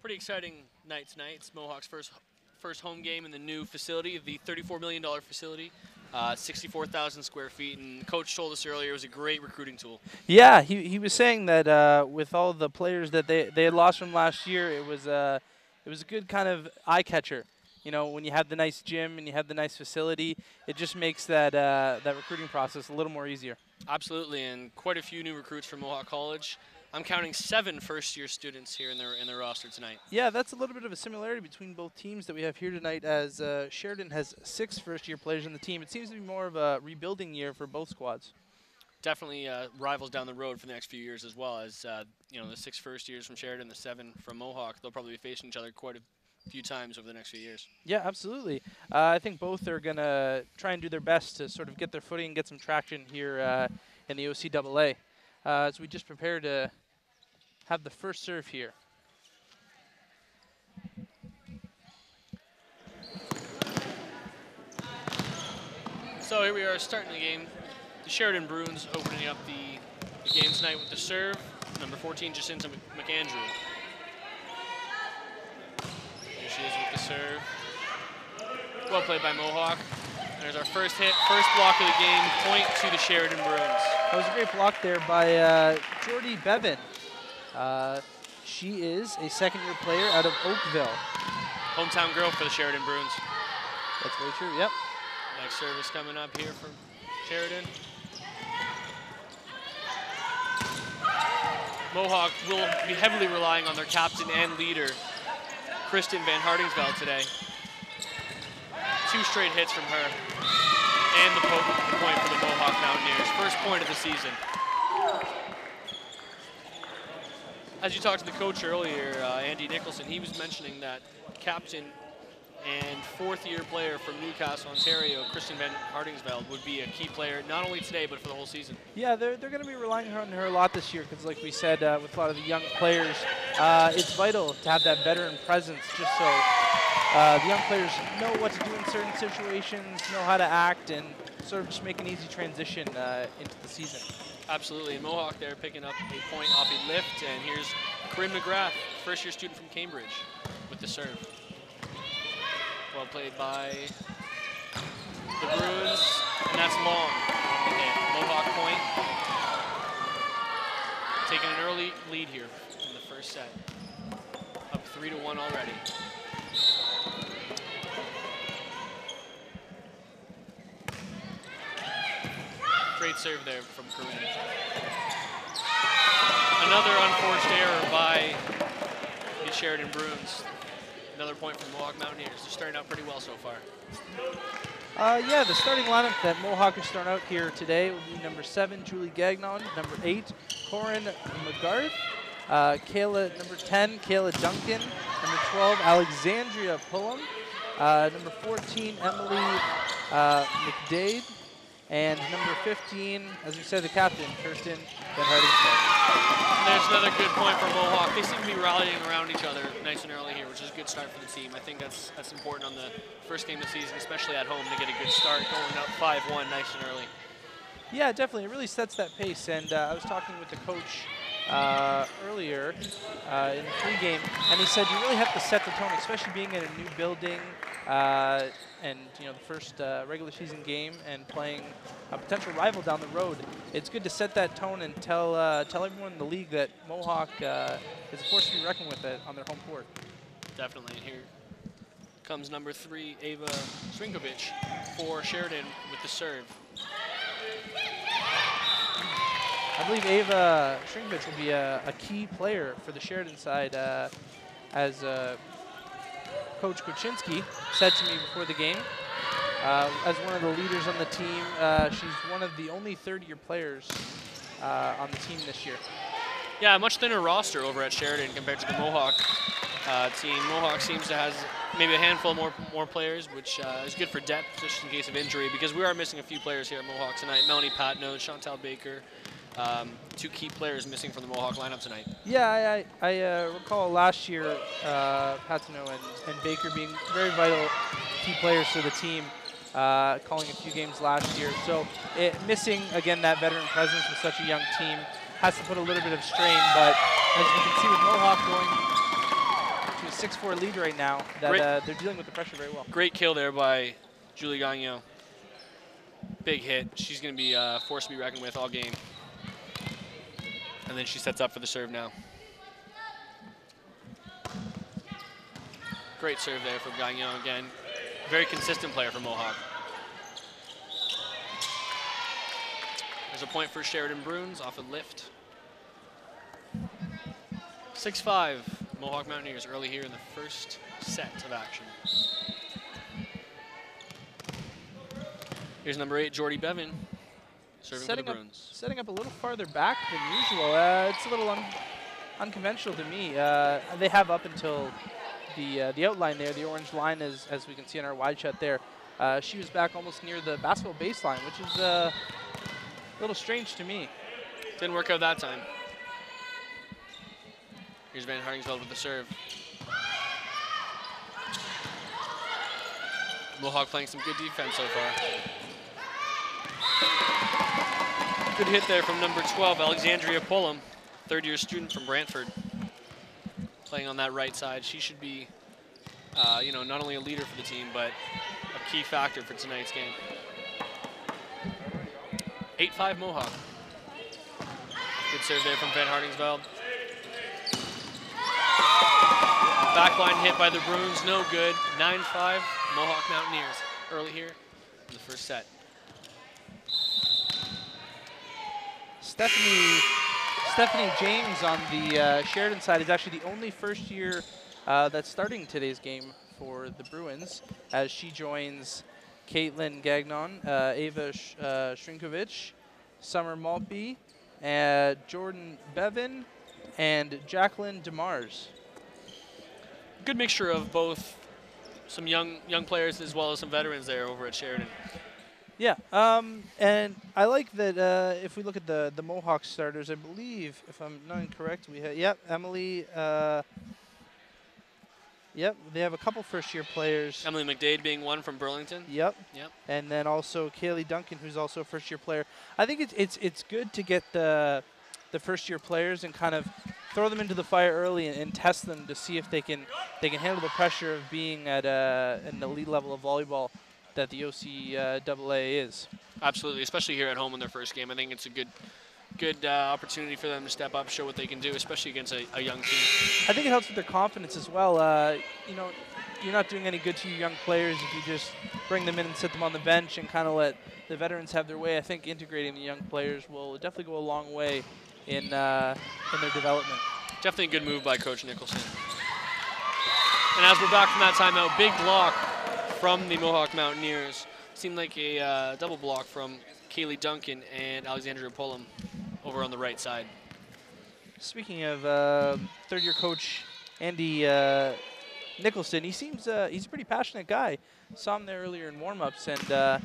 Pretty exciting night tonight. It's Mohawk's first home game in the new facility, the $34 million facility, 64,000 square feet. And Coach told us earlier it was a great recruiting tool. Yeah, he was saying that with all the players that they had lost from last year, it was a good kind of eye catcher. You know, when you have the nice gym and you have the nice facility, it just makes that that recruiting process a little more easier. Absolutely, and quite a few new recruits from Mohawk College. I'm counting 7 first-year students here in their roster tonight. Yeah, that's a little bit of a similarity between both teams that we have here tonight, as Sheridan has 6 first-year players on the team. It seems to be more of a rebuilding year for both squads. Definitely rivals down the road for the next few years as well, as the 6 first years from Sheridan, the 7 from Mohawk. They'll probably be facing each other quite a few times over the next few years. Yeah, absolutely. I think both are going to try and do their best to sort of get their footing and get some traction here in the OCAA. As we just prepare to have the first serve here. So here we are starting the game. The Sheridan Bruins opening up the game tonight with the serve. Number 14, Jacinta McAndrew. Here she is with the serve. Well played by Mohawk. There's our first hit, first block of the game, point to the Sheridan Bruins. That was a great block there by Jordy Bevan. She is a second-year player out of Oakville. Hometown girl for the Sheridan Bruins. That's very true, yep. Next service coming up here from Sheridan. Mohawk will be heavily relying on their captain and leader, Kristen Van Hardingsveld, today. 2 straight hits from her. And the point for the Mohawk Mountaineers. First point of the season. As you talked to the coach earlier, Andy Nicholson, he was mentioning that captain and 4th-year player from Newcastle, Ontario, Kristen Van Hardingsveld, would be a key player, not only today, but for the whole season. Yeah, they're going to be relying on her a lot this year because, like we said, with a lot of the young players, it's vital to have that veteran presence just so the young players know what to do in certain situations, know how to act, and sort of just make an easy transition into the season. Absolutely, and Mohawk there picking up a point off a lift, and here's Corinne McGrath, first-year student from Cambridge, with the serve. Well played by the Bruins, and that's long on the hit. Mohawk point, taking an early lead here in the first set. Up 3-1 already. Great serve there from Corinne. Another unforced error by the Sheridan Bruins. Another point from Mohawk Mountaineers. They're starting out pretty well so far. Yeah, the starting lineup that Mohawk is starting out here today will be number 7, Julie Gagnon, number 8, Corinne McGarth, number 10, Kayla Duncan, number 12, Alexandria Pullum, number 14, Emily McDade, and number 15, as we said, the captain, Kirsten Van Hardingsveld. There's another good point for Mohawk. They seem to be rallying around each other nice and early here, which is a good start for the team. I think that's important on the first game of the season, especially at home, to get a good start, going up 5-1 nice and early. Yeah, definitely. It really sets that pace. And I was talking with the coach earlier in the pregame, and he said you really have to set the tone, especially being in a new building and the first regular season game and playing a potential rival down the road. It's good to set that tone and tell everyone in the league that Mohawk is a force to be reckoned with on their home court. Definitely. Here comes number 3, Ava Srinkovic for Sheridan with the serve. I believe Ava Srinkovic will be a key player for the Sheridan side, as Coach Kuczynski said to me before the game. As one of the leaders on the team, she's one of the only third-year players on the team this year. Yeah, a much thinner roster over at Sheridan compared to the Mohawk team. Mohawk seems to have maybe a handful more players, which is good for depth, just in case of injury, because we are missing a few players here at Mohawk tonight. Melanie Patno, Chantal Baker, 2 key players missing from the Mohawk lineup tonight. Yeah, I recall last year Patino and Baker being very vital key players for the team, calling a few games last year. So missing, again, that veteran presence with such a young team has to put a little bit of strain. But as you can see with Mohawk going 6-4 lead right now. That they're dealing with the pressure very well. Great kill there by Julie Gagnon. Big hit. She's going to be forced to be reckoned with all game. And then she sets up for the serve now. Great serve there from Gagnon again. Very consistent player for Mohawk. There's a point for Sheridan Bruins off a lift. 6-5, Mohawk Mountaineers early here in the first set of action. Here's number 8, Jordy Bevan, serving for the Bruins. Setting up a little farther back than usual. It's a little unconventional to me. They have up until the outline there, the orange line, as we can see in our wide shot there. She was back almost near the basketball baseline, which is a little strange to me. Didn't work out that time. Here's Van Hardingsveld with the serve. Mohawk playing some good defense so far. Good hit there from number 12, Alexandria Pullum, third-year student from Brantford. Playing on that right side. She should be, you know, not only a leader for the team, but a key factor for tonight's game. 8-5 Mohawk. Good serve there from Van Hardingsveld. Backline hit by the Bruins, no good. 9-5 Mohawk Mountaineers early here in the first set. Stephanie James on the Sheridan side is actually the only first year that's starting today's game for the Bruins, as she joins Caitlin Gagnon, Ava Shrinkovich, Summer Maltby, Jordan Bevan, and Jacqueline DeMars. Good mixture of both some young players as well as some veterans there over at Sheridan. Yeah, and I like that if we look at the Mohawk starters, I believe, if I'm not incorrect, we have, Emily, they have a couple first-year players. Emily McDade being one from Burlington. Yep. And then also Kaylee Duncan, who's also a first-year player. I think it's good to get the first-year players and kind of throw them into the fire early and test them to see if they can handle the pressure of being at an elite level of volleyball that the OCAA is. Absolutely, especially here at home in their first game. I think it's a good opportunity for them to step up, show what they can do, especially against a young team. I think it helps with their confidence as well. You know, you're not doing any good to your young players if you just bring them in and sit them on the bench and kind of let the veterans have their way. I think integrating the young players will definitely go a long way in their development. Definitely a good move by Coach Nicholson. And as we're back from that timeout, big block from the Mohawk Mountaineers. Seemed like a double block from Kaylee Duncan and Alexandria Pullum over on the right side. Speaking of third-year coach Andy Nicholson, he seems he's a pretty passionate guy. Saw him there earlier in warm-ups, and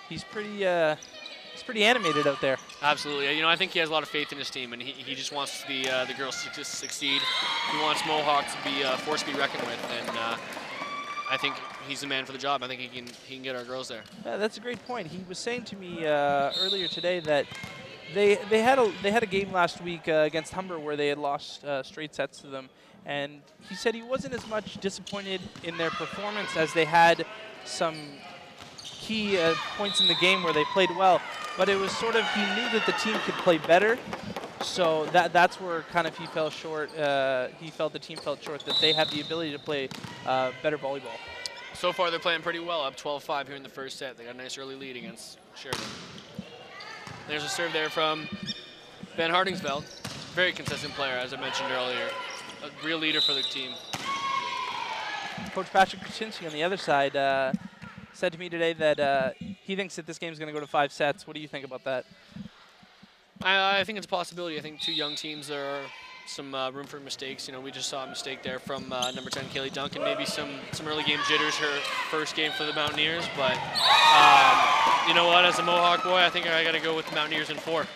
he's pretty animated out there. Absolutely. You know, I think he has a lot of faith in his team, and he just wants the girls to succeed. He wants Mohawk to be a force to be reckoned with, and I think he's the man for the job. I think he can get our girls there. Yeah, that's a great point. He was saying to me earlier today that they had a game last week against Humber where they had lost straight sets to them, and he said he wasn't as much disappointed in their performance as they had some key points in the game where they played well, but it was sort of, he knew that the team could play better, so that's where kind of he fell short. He felt the team fell short, that they had the ability to play better volleyball. So far they're playing pretty well, up 12-5 here in the first set. They got a nice early lead against Sheridan. There's a serve there from Van Hardingsveld. Very consistent player, as I mentioned earlier. A real leader for the team. Coach Patrick Kuczynski on the other side said to me today that he thinks that this game is going to go to 5 sets. What do you think about that? I think it's a possibility. I think two young teams, there are some room for mistakes. You know, we just saw a mistake there from number 10, Kaylee Duncan. Maybe some early game jitters, her first game for the Mountaineers. But you know what? As a Mohawk boy, I think I got to go with the Mountaineers in 4.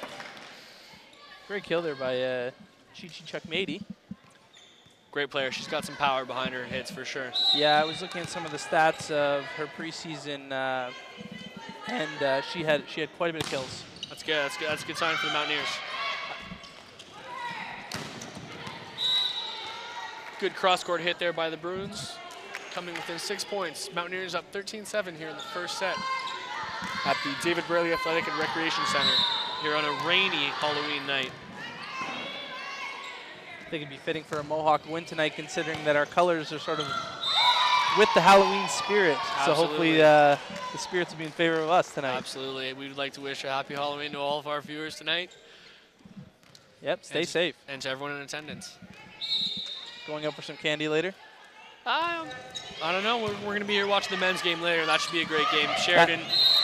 Great kill there by Chi-Chi Chuckmady. Great player. She's got some power behind her hits for sure. Yeah, I was looking at some of the stats of her preseason, and she had quite a bit of kills. That's good. That's good. That's a good sign for the Mountaineers. Good cross-court hit there by the Bruins. Coming within 6 points. Mountaineers up 13-7 here in the first set at the David Braley Athletic and Recreation Center here on a rainy Halloween night. I think it'd be fitting for a Mohawk win tonight, considering that our colors are sort of with the Halloween spirit. Absolutely. So hopefully the spirits will be in favor of us tonight. Absolutely. We would like to wish a happy Halloween to all of our viewers tonight. Yep, stay safe. And to everyone in attendance. Going up for some candy later? I don't know. We're going to be here watching the men's game later. That should be a great game. Sheridan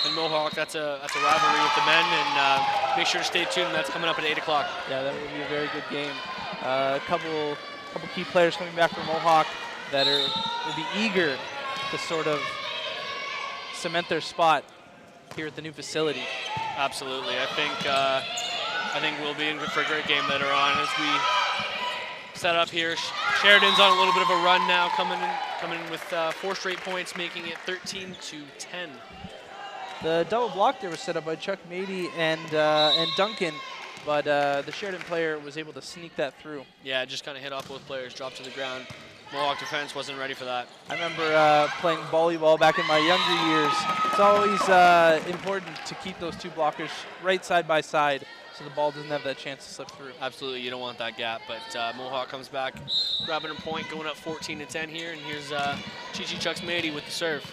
and Mohawk, that's a rivalry with the men. And make sure to stay tuned. That's coming up at 8 o'clock. Yeah, that will be a very good game. A couple key players coming back from Mohawk that will be eager to sort of cement their spot here at the new facility. Absolutely. I think we'll be in for a great game later on as we set up here. Sheridan's on a little bit of a run now, coming in with 4 straight points, making it 13-10. The double block there was set up by Chuck Mady and Duncan, but the Sheridan player was able to sneak that through. Yeah, just kind of hit off both players, dropped to the ground. Mohawk defense wasn't ready for that. I remember playing volleyball back in my younger years. It's always important to keep those two blockers right side by side so the ball doesn't have that chance to slip through. Absolutely, you don't want that gap, but Mohawk comes back, grabbing a point, going up 14-10 here, and here's Chi-Chi Chucks Mady with the serve.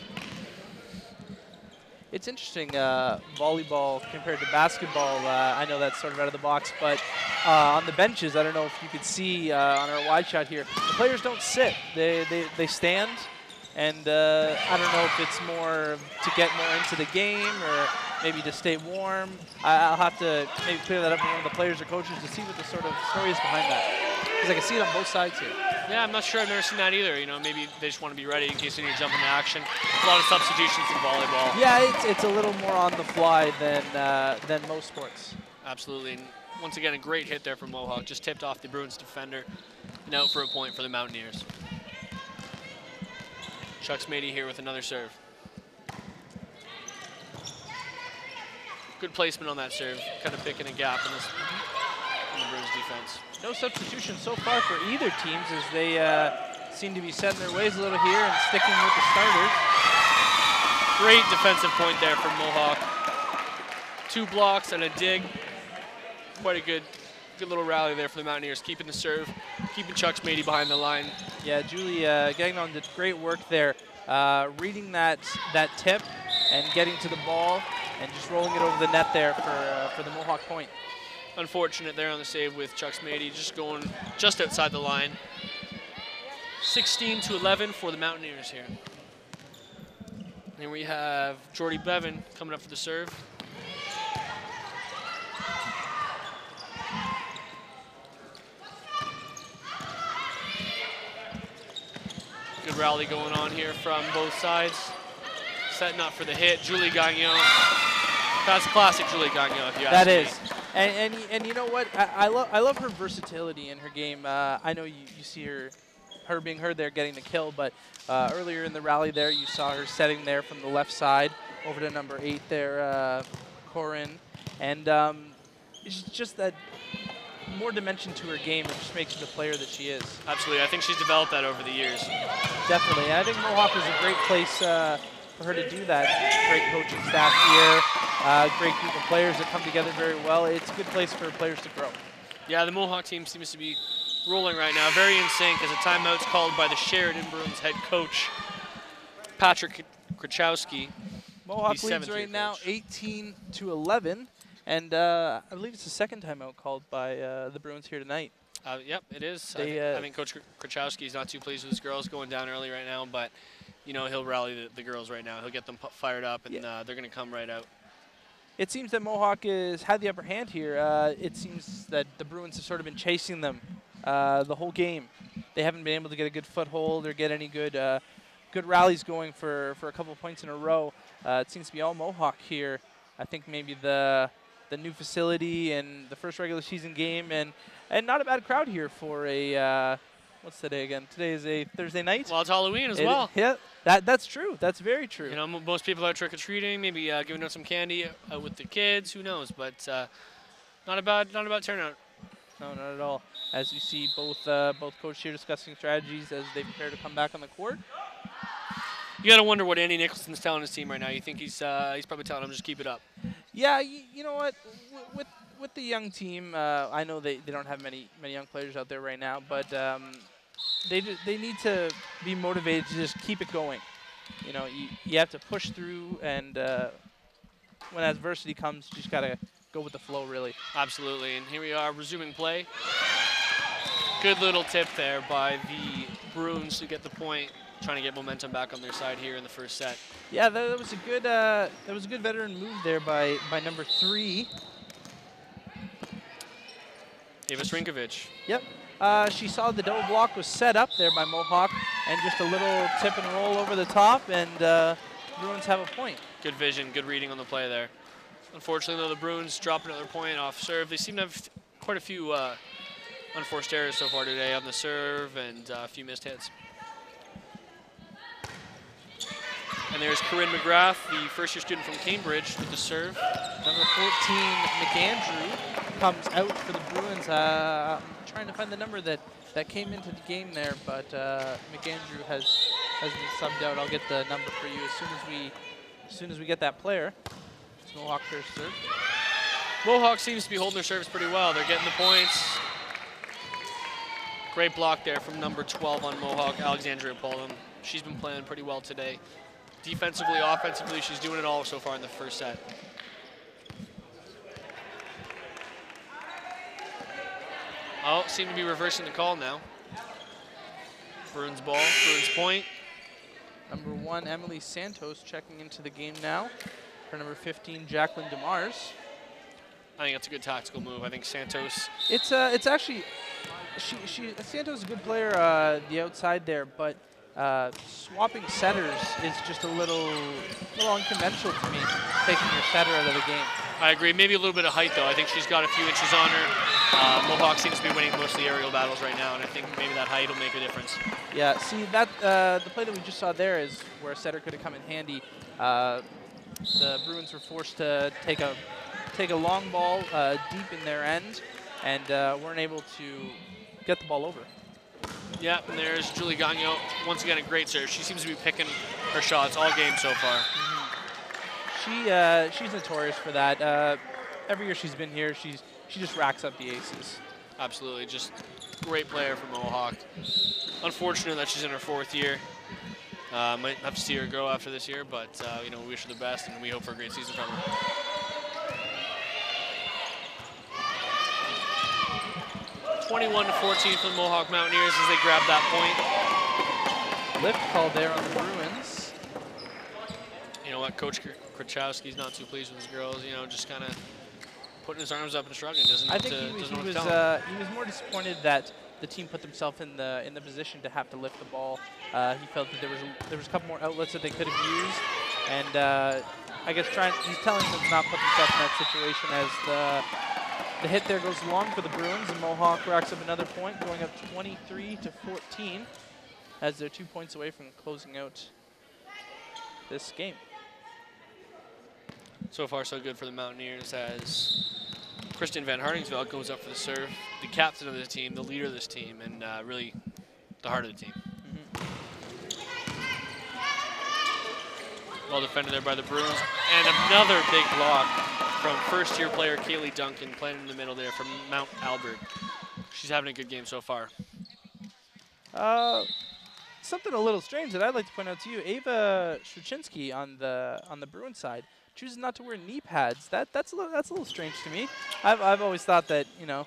It's interesting, volleyball compared to basketball. I know that's sort of out of the box, but on the benches, I don't know if you could see on our wide shot here, the players don't sit. They stand, and I don't know if it's more to get more into the game or maybe to stay warm. I'll have to maybe clear that up with one of the players or coaches to see what the sort of story is behind that, because I can see it on both sides here. Yeah, I'm not sure. I've never seen that either. You know, maybe they just want to be ready in case they need to jump into action. A lot of substitutions in volleyball. Yeah, it's a little more on the fly than most sports. Absolutely. And once again, a great hit there from Mohawk. Just tipped off the Bruins defender and out for a point for the Mountaineers. Chucks Mady here with another serve. Good placement on that serve, kind of picking a gap in the Bruins defense. No substitution so far for either teams as they seem to be setting their ways a little here and sticking with the starters. Great defensive point there from Mohawk. 2 blocks and a dig. Quite a good little rally there for the Mountaineers, keeping the serve, keeping Chucks Mady behind the line. Yeah, Julie Gagnon did great work there, reading that tip and getting to the ball and just rolling it over the net there for the Mohawk point. Unfortunate there on the save with Chucks Mady, just going just outside the line. 16-11 for the Mountaineers here. And we have Jordy Bevan coming up for the serve. Good rally going on here from both sides. Setting up for the hit, Julie Gagnon. That's classic Julie Gagnon, if you ask me. That is. And you know what? I love her versatility in her game. I know you see her being heard there getting the kill, but earlier in the rally there, you saw her setting there from the left side over to number 8 there, Corinne. And it's just that more dimension to her game that just makes her the player that she is. Absolutely. I think she's developed that over the years. Definitely. I think Mohawk is a great place for her to do that. Great coaching staff here, great group of players that come together very well. It's a good place for players to grow. Yeah, the Mohawk team seems to be rolling right now, very in sync, as a timeout's called by the Sheridan Bruins head coach, Patrick Krachowski. Mohawk leads right now 18-11, and I believe it's the second timeout called by the Bruins here tonight. Yep, it is. I think Coach Krachowski is not too pleased with his girls going down early right now, but you know, he'll rally the girls right now. He'll get them fired up, and they're going to come right out. It seems that Mohawk has had the upper hand here. It seems that the Bruins have sort of been chasing them the whole game. They haven't been able to get a good foothold or get any good rallies going for a couple of points in a row. It seems to be all Mohawk here. I think maybe the new facility and the first regular season game, and not a bad crowd here for a what's today again? Today is a Thursday night. Well, it's Halloween as well. Yeah, that's true. That's very true. You know, most people are trick or treating, maybe giving out some candy with the kids. Who knows? But not a bad turnout. No, not at all. as you see both coaches here discussing strategies as they prepare to come back on the court. You got to wonder what Andy Nicholson's telling his team right now. You think he's probably telling them just keep it up. Yeah, you know what? With the young team, I know they don't have many young players out there right now, but they need to be motivated to just keep it going. You know, you have to push through, and when adversity comes, you just gotta go with the flow, really. Absolutely, and here we are resuming play. Good little tip there by the Bruins to get the point, trying to get momentum back on their side here in the first set. Yeah, that was a good veteran move there by number 3. Ava Srinkovic. Yep. She saw the double block was set up there by Mohawk, and just a little tip and roll over the top, and Bruins have a point. Good vision, good reading on the play there. Unfortunately, though, the Bruins dropped another point off serve. They seem to have quite a few unforced errors so far today on the serve and a few missed hits. And there's Corinne McGrath, the first-year student from Cambridge, with the serve. Number 14, McAndrew, comes out for the Bruins. I'm trying to find the number that came into the game there, but McAndrew has been subbed out. I'll get the number for you as soon as we get that player. It's Mohawk first serve. Mohawk seems to be holding their service pretty well. They're getting the points. Great block there from number 12 on Mohawk, Alexandria Poland. She's been playing pretty well today. Defensively, offensively, she's doing it all so far in the first set. Oh, seem to be reversing the call now. Bruins ball, Bruins point. Number 1, Emily Santos checking into the game now. For number 15, Jacqueline DeMars. I think that's a good tactical move. I think Santos. It's actually, Santos is a good player the outside there, but swapping setters is just a little unconventional to me, taking your setter out of the game. I agree. Maybe a little bit of height, though. I think she's got a few inches on her. Mohawk seems to be winning most of the aerial battles right now, and I think maybe that height will make a difference. Yeah, see, that the play that we just saw there is where a setter could have come in handy. The Bruins were forced to take a long ball deep in their end, and weren't able to get the ball over. Yeah, and there's Julie Gagnon. Once again, a great serve. She seems to be picking her shots all game so far. She's notorious for that. Every year she's been here, she just racks up the aces. Absolutely, just great player for Mohawk. Unfortunate that she's in her 4th year. Might have to see her go after this year, but you know, we wish her the best, and we hope for a great season from her. 21-14 for the Mohawk Mountaineers as they grab that point. Lift call there on the Bruins. You know what, Coach Krachowski's not too pleased with his girls. You know, just kind of putting his arms up and shrugging. I think he was more disappointed that the team put themselves in the position to have to lift the ball. He felt that there was a couple more outlets that they could have used, and I guess he's telling them to not put themselves in that situation as the hit there goes long for the Bruins, and Mohawk racks up another point, going up 23-14, as they're 2 points away from closing out this game. So far, so good for the Mountaineers as Kristen Van Hardingsveld goes up for the serve, the captain of the team, the leader of this team, and really the heart of the team. Well defended there by the Bruins, and another big block from first-year player Kaylee Duncan, playing in the middle there from Mount Albert. She's having a good game so far. Something a little strange that I'd like to point out to you: Ava Struczynski on the Bruins side chooses not to wear knee pads. That's a little strange to me. I've always thought that, you know,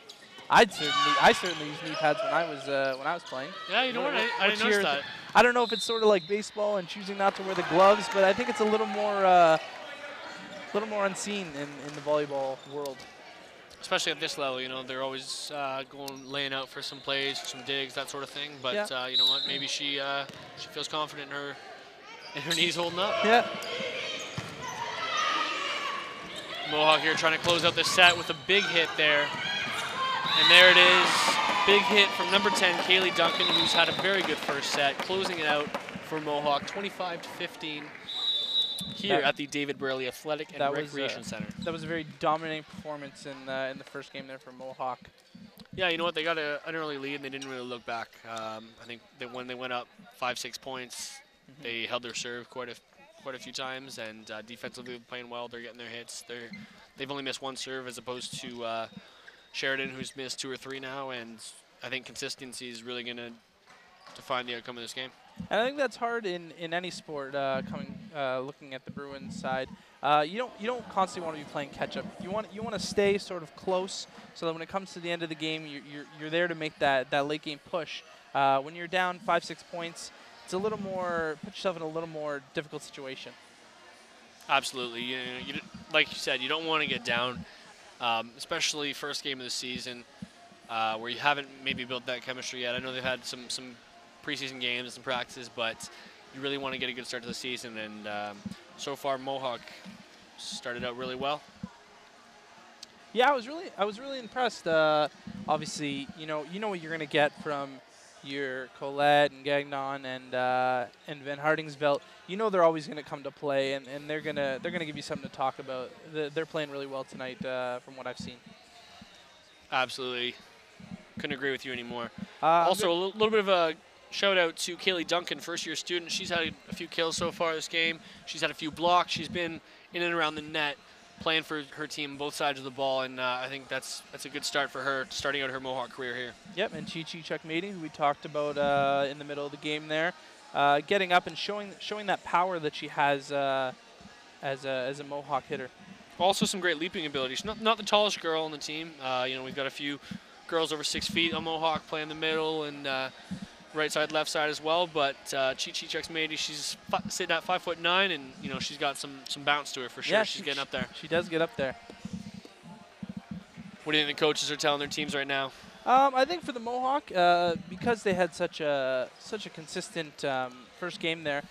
I certainly used knee pads when I was playing. Yeah, you know what? I didn't notice that. I don't know if it's sort of like baseball and choosing not to wear the gloves, but I think it's a little more unseen in the volleyball world. Especially at this level, you know, they're always laying out for some plays, some digs, that sort of thing. But yeah. You know what? Maybe she feels confident in her knees holding up. Yeah. Mohawk here trying to close out the set with a big hit there. And there it is. Big hit from number 10, Kaylee Duncan, who's had a very good first set, closing it out for Mohawk, 25-15 here at the David Burley Athletic and Recreation Center. That was a very dominating performance in the first game there for Mohawk. Yeah, you know what? They got an early lead, and they didn't really look back. I think that when they went up 5-6 points, they held their serve quite a few times, and defensively playing well. They're getting their hits. They've only missed one serve as opposed to Sheridan, who's missed 2 or 3 now, and I think consistency is really going to define the outcome of this game. And I think that's hard in any sport. Looking at the Bruins side, you don't constantly want to be playing catch up. You want to stay sort of close, so that when it comes to the end of the game, you're there to make that late game push. When you're down 5-6 points, it's a little more, put yourself in a little more difficult situation. Absolutely. Like you said, you don't want to get down, especially first game of the season, where you haven't maybe built that chemistry yet. I know they've had some preseason games and some practices, but you really want to get a good start to the season. And so far, Mohawk started out really well. Yeah, I was really impressed. Obviously, you know what you're going to get from your Colette and Gagnon and Van Hardingsveld. You know they're always going to come to play, and they're gonna give you something to talk about. They're playing really well tonight, from what I've seen. Absolutely, couldn't agree with you anymore. Also, a little bit of a shout out to Kaylee Duncan, first-year student. She's had a few kills so far this game. She's had a few blocks. She's been in and around the net, playing for her team both sides of the ball, and I think that's a good start for her, starting out her Mohawk career here. Yep, and Chi-Chi Chuckmady, who we talked about in the middle of the game there, getting up and showing that power that she has as a Mohawk hitter. Also some great leaping ability. She's not the tallest girl on the team. We've got a few girls over 6 feet on Mohawk playing the middle and right side, left side as well, but Chi-Chi Chuckmady, she's sitting at 5'9", and she's got some bounce to her for sure. Yeah, she's getting up there. She does get up there. What do you think the coaches are telling their teams right now? I think for the Mohawk, because they had such a consistent first game there,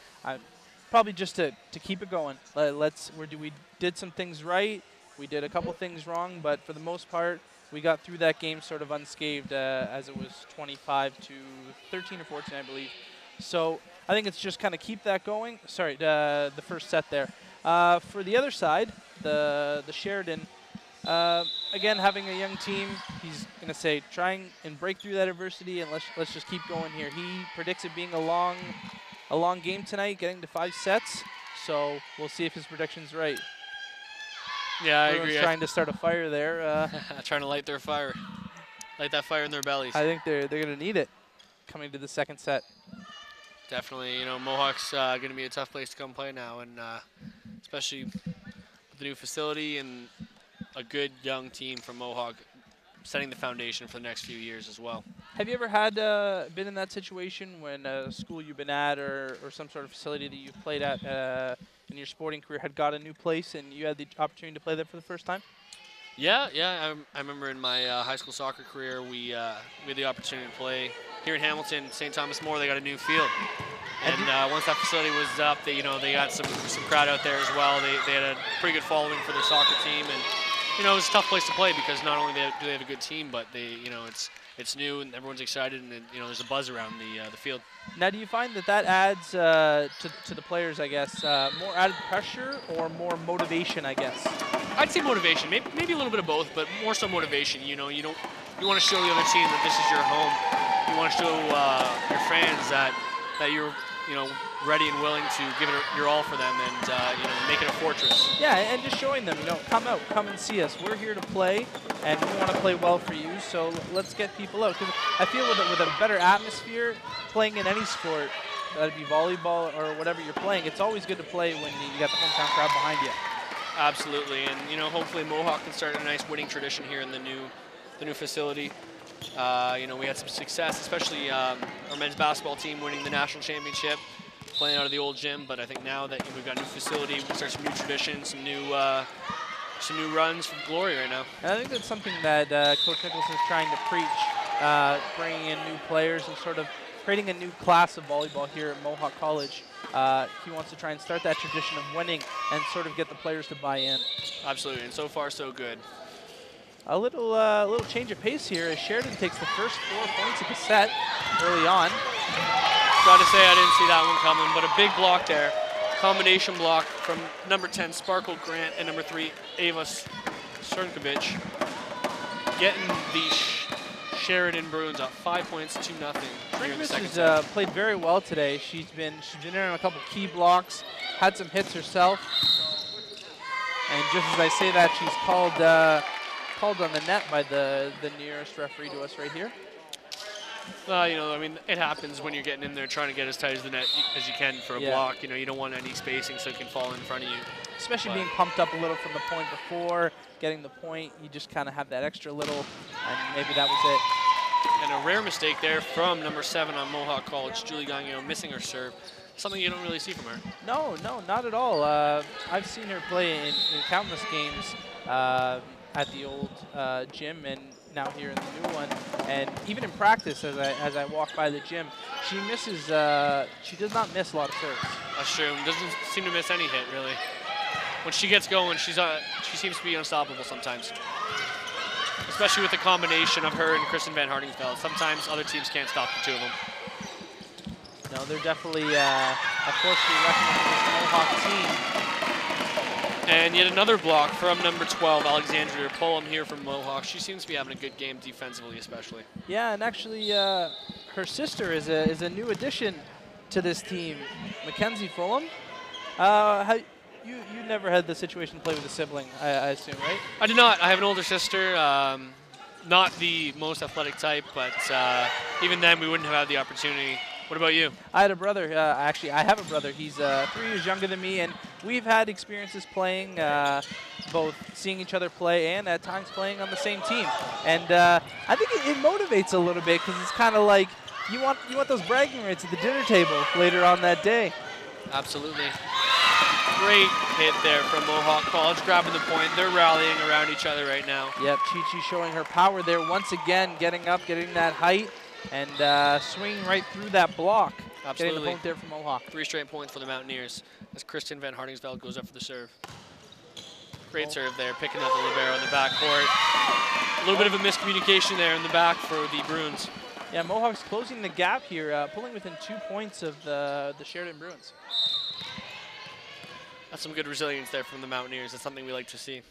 probably just to keep it going. We did some things right, we did a couple things wrong, but for the most part, we got through that game sort of unscathed, as it was 25 to 13 or 14, I believe. So I think it's just kind of keep that going. Sorry, the first set there. For the other side, the Sheridan, again, having a young team, he's going to say trying and break through that adversity, and let's just keep going here. He predicts it being a long game tonight, getting to 5 sets. So we'll see if his prediction's right. Yeah, I Everyone's agree. Trying to start a fire there. Trying to light their fire. Light that fire in their bellies. I think they're going to need it coming to the second set. Definitely. Mohawk's going to be a tough place to come play now, and especially with the new facility and a good young team from Mohawk setting the foundation for the next few years as well. Have you ever had been in that situation when a school you've been at or some sort of facility that you've played at in your sporting career had got a new place and you had the opportunity to play there for the first time? Yeah. I remember in my high school soccer career, we had the opportunity to play here in Hamilton, St. Thomas More. They got a new field, and once that facility was up, they got some crowd out there as well. They had a pretty good following for their soccer team, and it was a tough place to play because not only do they have a good team, but it's new and everyone's excited, and there's a buzz around the field. Now, do you find that adds to the players, I guess, more added pressure or more motivation, I guess? I'd say motivation, maybe a little bit of both, but more so motivation. You want to show the other team that this is your home. You want to show your fans that you're ready and willing to give it your all for them and make it a fortress. Yeah, and just showing them, come out, come and see us. We're here to play, and we want to play well for you. So let's get people out. Because I feel with a better atmosphere, playing in any sport, that'd be volleyball or whatever you're playing, it's always good to play when you got the hometown crowd behind you. Absolutely, and hopefully Mohawk can start a nice winning tradition here in the new facility. We had some success, especially our men's basketball team winning the national championship, playing out of the old gym. But I think now that we've got a new facility, we can start some new traditions, some new runs from glory right now. And I think that's something that Coach Nicholson is trying to preach, bringing in new players and sort of creating a new class of volleyball here at Mohawk College. He wants to try and start that tradition of winning and sort of get the players to buy in. Absolutely, and so far so good. A little change of pace here as Sheridan takes the first 4 points of the set early on. Got to say I didn't see that one coming, but a big block there. Combination block from number 10, Sparkle Grant, and number 3, Ava Sernkovic. Getting the Sheridan Bruins up 5 points to nothing here in the second set. has played very well today. She's been in on a couple key blocks, had some hits herself, and just as I say that, she's called on the net by the nearest referee to us right here. You know, I mean, it happens when you're getting in there trying to get as tight as the net as you can for a block. You know, you don't want any spacing so it can fall in front of you. Especially being pumped up a little from the point before, getting the point, you just kind of have that extra little, and maybe that was it. And a rare mistake there from number 7 on Mohawk College, Julie Gagnon, missing her serve. Something you don't really see from her. No, not at all. I've seen her play in countless games at the old gym and now here in the new one. And even in practice, as I walk by the gym, she misses. She does not miss a lot of serves. That's true. Doesn't seem to miss any hit really. When she gets going, she seems to be unstoppable sometimes. Especially with the combination of her and Kristen Van Hardingsveld. Sometimes other teams can't stop the two of them. No, they're definitely a force to be reckoned with this Mohawk team. And yet another block from number 12, Alexandria Pullum here from Mohawk. She seems to be having a good game defensively, especially. Yeah, and actually, her sister is a new addition to this team, Mackenzie Fulham. You never had the situation to play with a sibling, I assume, right? I did not. I have an older sister. Not the most athletic type, but even then we wouldn't have had the opportunity. What about you? I had a brother. Actually, I have a brother. He's 3 years younger than me, and we've had experiences playing, both seeing each other play and at times playing on the same team. And I think it motivates a little bit because it's kind of like you want those bragging rights at the dinner table later on that day. Absolutely. Great hit there from Mohawk College, grabbing the point. They're rallying around each other right now. Yep, Chi-Chi showing her power there once again, getting up, getting that height, and swinging right through that block. Absolutely. Getting the point there from Mohawk. 3 straight points for the Mountaineers as Kristen Van Hardingsveld goes up for the serve. Great serve there, picking up the libero in the backcourt. A little bit of a miscommunication there in the back for the Bruins. Yeah, Mohawk's closing the gap here, pulling within 2 points of the Sheridan Bruins. That's some good resilience there from the Mountaineers. That's something we like to see.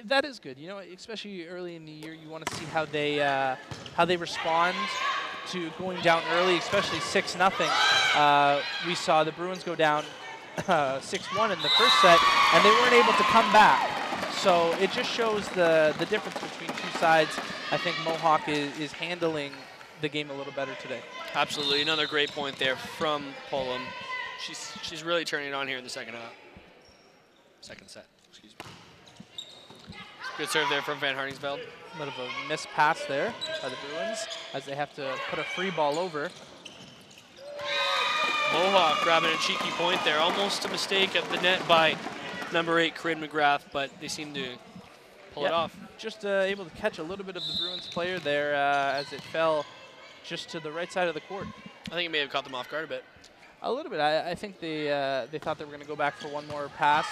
That is good. You know, especially early in the year, you want to see how they respond to going down early, especially 6-0. We saw the Bruins go down 6-1 in the first set, and they weren't able to come back. So it just shows the difference between two sides. I think Mohawk is handling the game a little better today. Absolutely. Another great point there from Pullum. She's really turning it on here in the second set. Excuse me. Good serve there from Van Hardingsveld. A bit of a missed pass there by the Bruins as they have to put a free ball over. Mohawk grabbing a cheeky point there. Almost a mistake at the net by number 8, Corinne McGrath, but they seem to pull it off. Just able to catch a little bit of the Bruins player there as it fell just to the right side of the court. I think it may have caught them off guard a bit. A little bit. I think they thought they were going to go back for one more pass,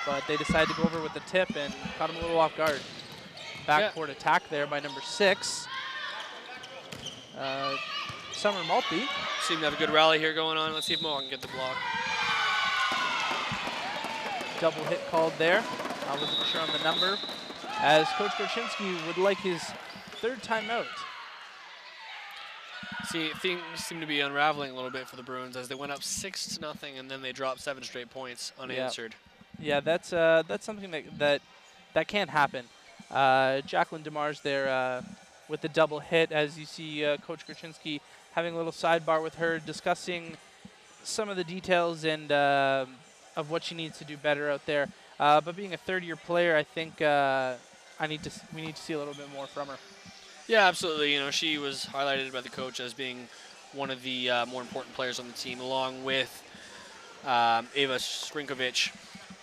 but they decided to go over with the tip and caught them a little off guard. Backcourt attack there by number 6. Summer Maltby. Seem to have a good rally here going on. Let's see if Mohawk can get the block. Double hit called there. I wasn't sure on the number, as Coach Gorczynski would like his 3rd timeout. See, things seem to be unraveling a little bit for the Bruins as they went up 6-0 and then they dropped 7 straight points unanswered. Yeah, that's something that can't happen. Jacqueline DeMars there with the double hit, as you see Coach Gorczynski having a little sidebar with her, discussing some of the details and of what she needs to do better out there. But being a 3rd-year player, I think we need to see a little bit more from her. Yeah, absolutely. You know, she was highlighted by the coach as being one of the more important players on the team, along with Ava Skrinkovic.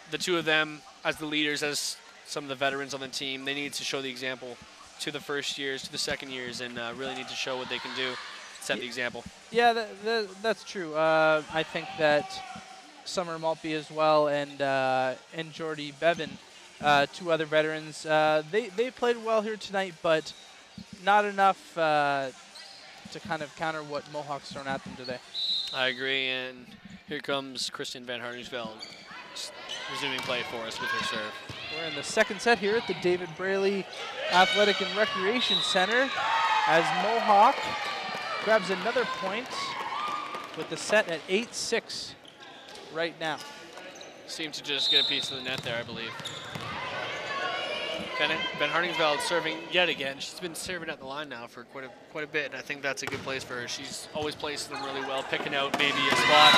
The two of them, as the leaders, as some of the veterans on the team, they need to show the example to the first years, to the second years, and really need to show what they can do, set the example. Yeah, that's true. I think that Summer Maltby as well and Jordy Bevan, 2 other veterans, they played well here tonight, but not enough to kind of counter what Mohawk's thrown at them today. I agree, and here comes Kristen Van Hardingsveld resuming play for us with her serve. We're in the 2nd set here at the David Braley Athletic and Recreation Center. as Mohawk grabs another point with the set at 8-6 right now. Seemed to just get a piece of the net there, I believe. Ben Hardingsveld serving yet again. She's been serving at the line now for quite a bit, and I think that's a good place for her. She's always placing them really well, picking out maybe a spot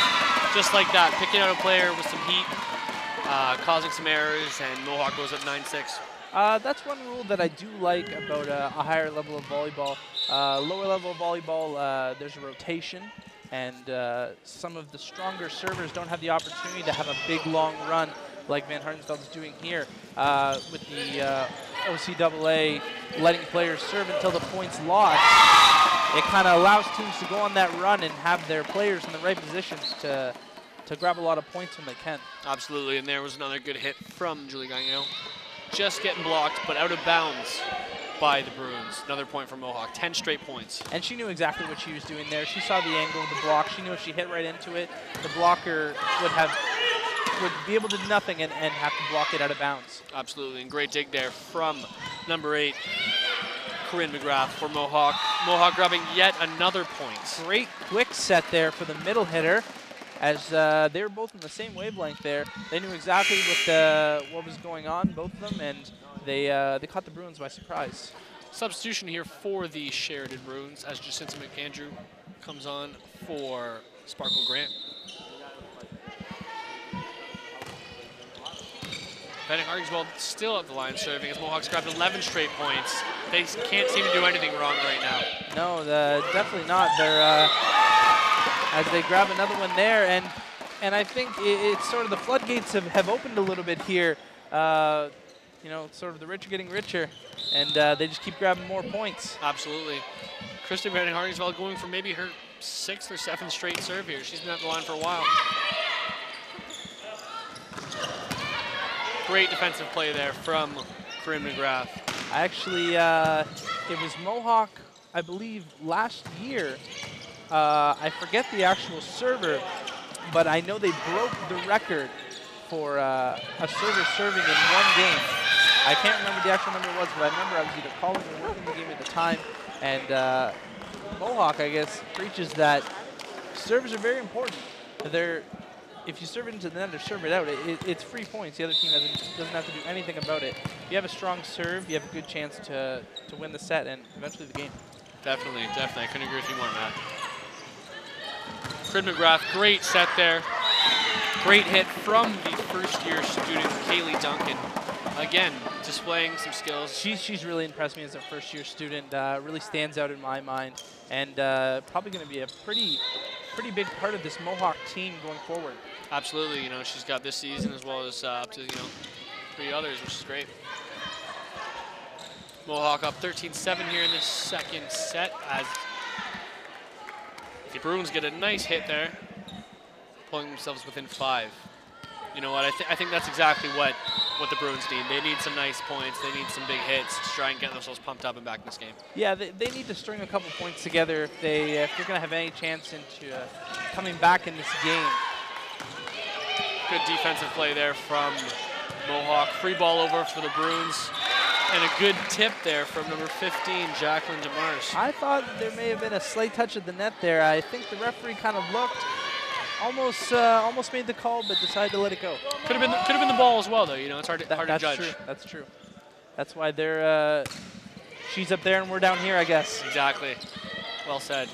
just like that, picking out a player with some heat, causing some errors, and Mohawk goes up 9-6. That's one rule that I do like about a higher level of volleyball. Lower level of volleyball, there's a rotation, and some of the stronger servers don't have the opportunity to have a big, long run like Van Hartensveld is doing here with the OCAA letting players serve until the point's lost. It kind of allows teams to go on that run and have their players in the right positions to grab a lot of points when they can. Absolutely, and there was another good hit from Julie Gagnon. Just getting blocked, but out of bounds by the Bruins. Another point for Mohawk, 10 straight points. And she knew exactly what she was doing there. She saw the angle of the block. She knew if she hit right into it, the blocker would be able to do nothing and have to block it out of bounds. Absolutely, and great dig there from number 8, Corinne McGrath for Mohawk. Mohawk grabbing yet another point. Great quick set there for the middle hitter, as they were both in the same wavelength there. They knew exactly what was going on, both of them, and they caught the Bruins by surprise. Substitution here for the Sheridan Bruins as Jacinta McAndrew comes on for Sparkle Grant. Benning Hardingsveld still at the line serving as Mohawks grabbed 11 straight points. They can't seem to do anything wrong right now. No, definitely not. They're as they grab another one there, and I think it's sort of the floodgates have opened a little bit here. You know, sort of the rich are getting richer, and they just keep grabbing more points. Absolutely. Kristen Benning Hardingsveld going for maybe her 6th or 7th straight serve here. She's been at the line for a while. Great defensive play there from Corinne McGrath. Actually, it was Mohawk, I believe, last year. I forget the actual server, but I know they broke the record for a server serving in one game. I can't remember the actual number it was, but I remember I was either calling or working the game at the time. And Mohawk, I guess, preaches that servers are very important. If you serve it into the net or serve it out, it's free points. The other team doesn't have to do anything about it. If you have a strong serve, you have a good chance to win the set and eventually the game. Definitely. I couldn't agree with you more on that. Corinne McGrath, great set there. Great hit from the first-year student, Kaylee Duncan. Again, displaying some skills. She's really impressed me as a first-year student. Really stands out in my mind, and probably going to be a pretty big part of this Mohawk team going forward. Absolutely. You know, she's got this season as well as up to 3 others, which is great. Mohawk up 13-7 here in this second set as the Bruins get a nice hit there, pulling themselves within 5. You know what? I think that's exactly what the Bruins need. They need some nice points. They need some big hits to try and get themselves pumped up and back in this game. Yeah, they need to string a couple points together if they're going to have any chance into coming back in this game. Good defensive play there from Mohawk. Free ball over for the Bruins. And a good tip there from number 15, Jacqueline DeMars. I thought there may have been a slight touch of the net there. I think the referee kind of looked, almost made the call, but decided to let it go. Could have been the ball as well, though. You know, it's hard to judge. True. That's true. That's why she's up there and we're down here, I guess. Exactly. Well said.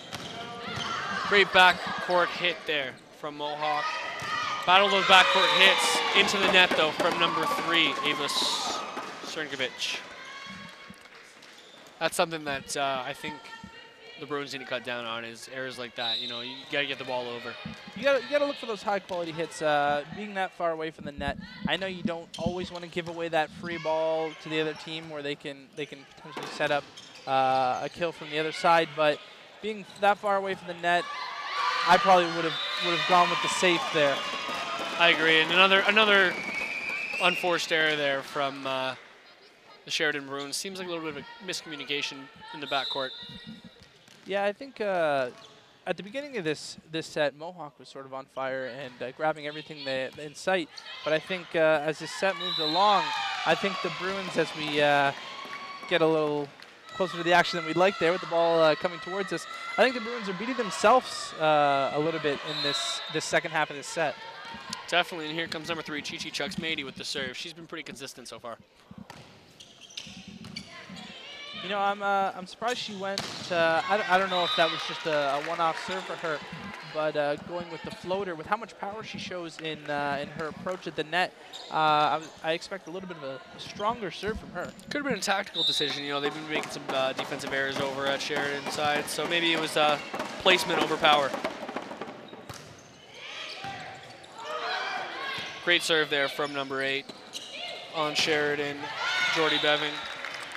Great backcourt hit there from Mohawk. Battle of backcourt hits into the net, though, from number 3, Ava Sternkovich. That's something that I think the Bruins need to cut down on, is errors like that. You know, you got to get the ball over. You got to look for those high-quality hits. Being that far away from the net, I know you don't always want to give away that free ball to the other team where they can potentially set up a kill from the other side. But being that far away from the net, I probably would have gone with the safe there. I agree, and another unforced error there from the Sheridan Bruins. Seems like a little bit of a miscommunication in the backcourt. Yeah, I think at the beginning of this set, Mohawk was sort of on fire and grabbing everything in sight. But I think as this set moved along, I think the Bruins, as we get a little closer to the action than we'd like there with the ball coming towards us. I think the Bruins are beating themselves a little bit in this second half of this set. Definitely, and here comes number 3, Chi-Chi Chucks-Mady with the serve. She's been pretty consistent so far. You know, I'm surprised she went. I don't know if that was just a one-off serve for her, but going with the floater, with how much power she shows in her approach at the net, I expect a little bit of a stronger serve from her. Could have been a tactical decision. You know, they've been making some defensive errors over at Sheridan's side, so maybe it was placement over power. Great serve there from number 8 on Sheridan, Jordy Bevan,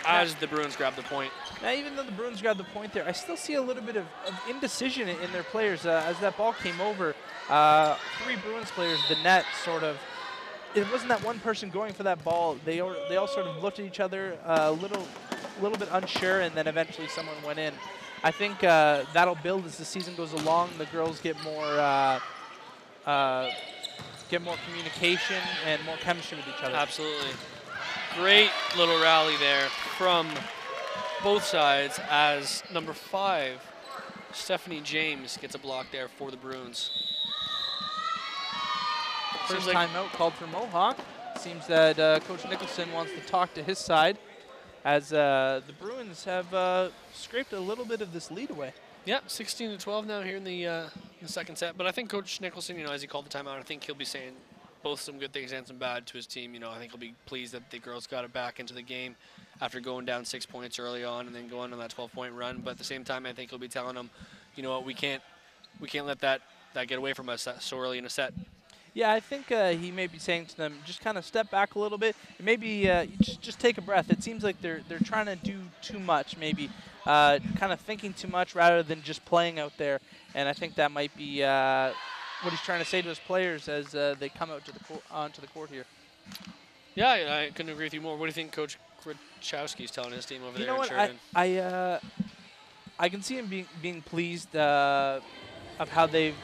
as the Bruins grab the point. Now, even though the Bruins grabbed the point there, I still see a little bit of indecision in their players. As that ball came over, 3 Bruins players, the net sort of, it wasn't that one person going for that ball. They all sort of looked at each other a little bit unsure, and then eventually someone went in. I think that'll build as the season goes along. The girls get more communication and more chemistry with each other. Absolutely. Great little rally there from both sides as number 5, Stephanie James, gets a block there for the Bruins. First timeout called for Mohawk. Seems that Coach Nicholson wants to talk to his side as the Bruins have scraped a little bit of this lead away. Yeah, 16-12 now here in the second set. But I think Coach Nicholson, you know, as he called the timeout, I think he'll be saying both some good things and some bad to his team. You know, I think he'll be pleased that the girls got it back into the game after going down 6 points early on and then going on that 12-point run. But at the same time, I think he'll be telling them, you know what, we can't let that get away from us so early in a set. Yeah, I think he may be saying to them, just kind of step back a little bit, and maybe just take a breath. It seems like they're trying to do too much, maybe kind of thinking too much rather than just playing out there. And I think that might be what he's trying to say to his players as they come out to onto the court here. Yeah, I couldn't agree with you more. What do you think Coach Krachowski's telling his team over there in Sheridan? I can see him being pleased of how they've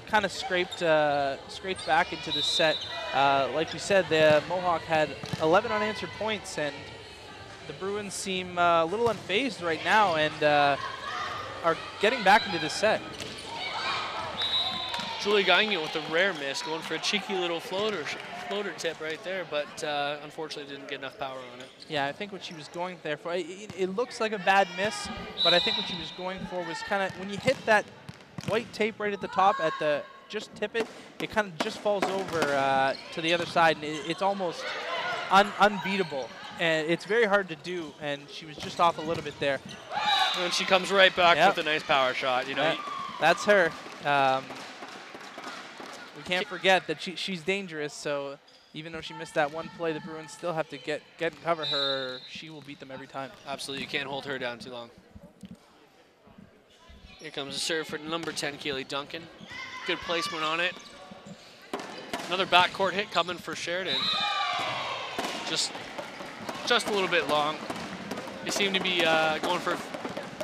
kind of scraped back into the set. Like we said, the Mohawk had 11 unanswered points, and the Bruins seem a little unfazed right now and are getting back into the set. Julie Gagne with a rare miss, going for a cheeky little floater tip right there, but unfortunately didn't get enough power on it. Yeah, I think what she was going there for, it looks like a bad miss, but I think what she was going for was kind of, when you hit that white tape right at the top, just tip it, it kind of just falls over to the other side, and it's almost unbeatable. And it's very hard to do, and she was just off a little bit there. And she comes right back with a nice power shot. You know, that's her. We can't forget that she's dangerous, so even though she missed that one play, the Bruins still have to get and cover her, or she will beat them every time. Absolutely, you can't hold her down too long. Here comes a serve for number 10, Kaylee Duncan. Good placement on it. Another backcourt hit coming for Sheridan. Just a little bit long. They seem to be going for,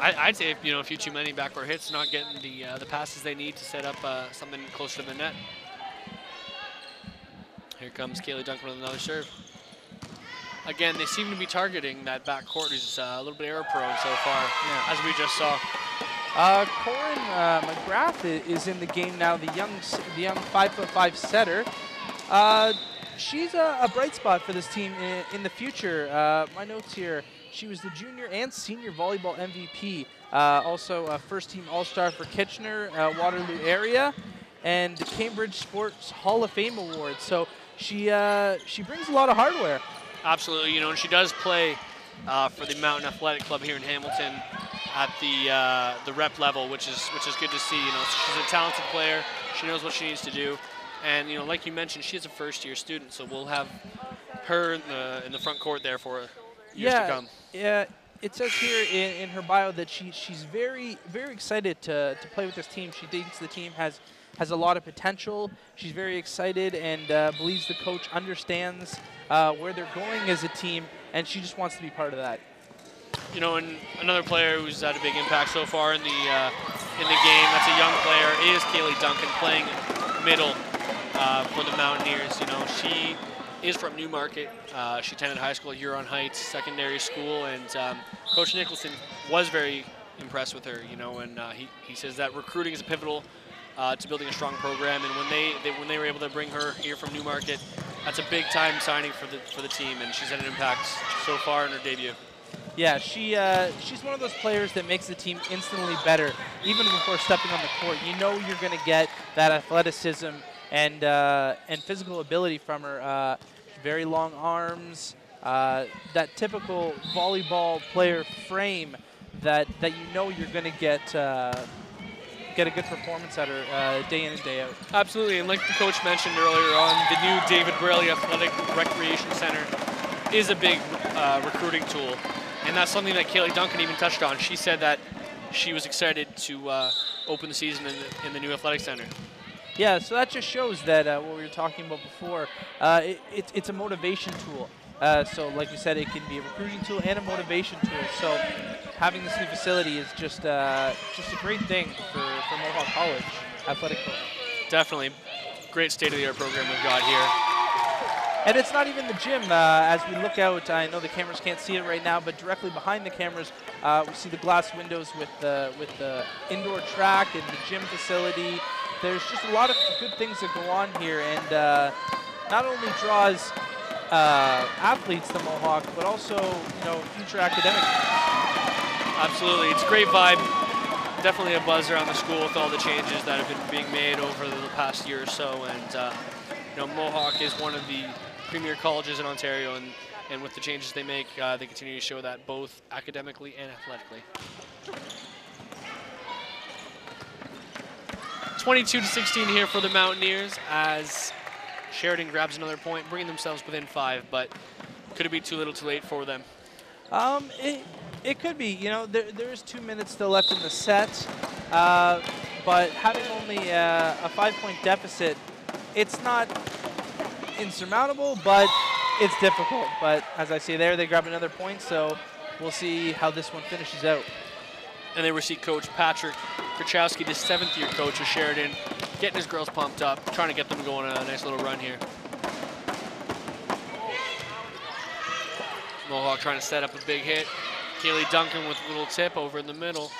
I'd say, you know, a few too many backcourt hits, not getting the passes they need to set up something closer to the net. Here comes Kaylee Duncan with another serve. Again, they seem to be targeting that backcourt, who's a little bit error prone so far, as we just saw. Corin McGrath is in the game now, the young 5'5" setter. She's a bright spot for this team in the future. My notes here, she was the junior and senior volleyball MVP, also a first-team All-Star for Kitchener, Waterloo area, and the Cambridge Sports Hall of Fame Award. So she brings a lot of hardware. Absolutely, you know, and she does play for the Mountain Athletic Club here in Hamilton at the rep level, which is good to see. You know, so she's a talented player. She knows what she needs to do. And, you know, like you mentioned, she's a first-year student, so we'll have her in the front court there for years to come. Yeah, it says here in her bio that she's very, very excited to play with this team. She thinks the team has a lot of potential. She's very excited and believes the coach understands where they're going as a team, and she just wants to be part of that. You know, and another player who's had a big impact so far in the game, that's a young player, is Kaylee Duncan, playing middle for the Mountaineers. You know, she is from Newmarket. She attended high school at Huron Heights Secondary School, and Coach Nicholson was very impressed with her, you know, and he says that recruiting is pivotal to building a strong program, and when they were able to bring her here from Newmarket, that's a big time signing for the team, and she's had an impact so far in her debut. Yeah, she's one of those players that makes the team instantly better, even before stepping on the court. You know you're going to get that athleticism and physical ability from her. Very long arms, that typical volleyball player frame that you know you're going to get a good performance out of her day in and day out. Absolutely, and like the coach mentioned earlier on, the new David Braley Athletic Recreation Center is a big recruiting tool. And that's something that Kaylee Duncan even touched on. She said that she was excited to open the season in the new athletic center. Yeah, so that just shows that what we were talking about before, it's a motivation tool. So like you said, it can be a recruiting tool and a motivation tool. So having this new facility is just a great thing for Mohawk College athletic program. Definitely. Great state-of-the-art program we've got here. And it's not even the gym. As we look out, I know the cameras can't see it right now, but directly behind the cameras, we see the glass windows with the indoor track and the gym facility. There's just a lot of good things that go on here, and not only draws athletes to Mohawk, but also future academics. Absolutely, it's a great vibe. Definitely a buzz around the school with all the changes that have been being made over the past year or so, and Mohawk is one of the premier colleges in Ontario, and with the changes they make, they continue to show that both academically and athletically. 22-16 here for the Mountaineers as Sheridan grabs another point, bringing themselves within 5, but could it be too little too late for them? It could be. There is 2 minutes still left in the set, but having only a 5-point deficit, it's not insurmountable, but it's difficult. But as I say there, they grab another point, so we'll see how this one finishes out. And there we see Coach Patrick Krachowski, the 7th-year coach of Sheridan, getting his girls pumped up, trying to get them going on a nice little run here. Mohawk trying to set up a big hit. Kaylee Duncan with a little tip over in the middle.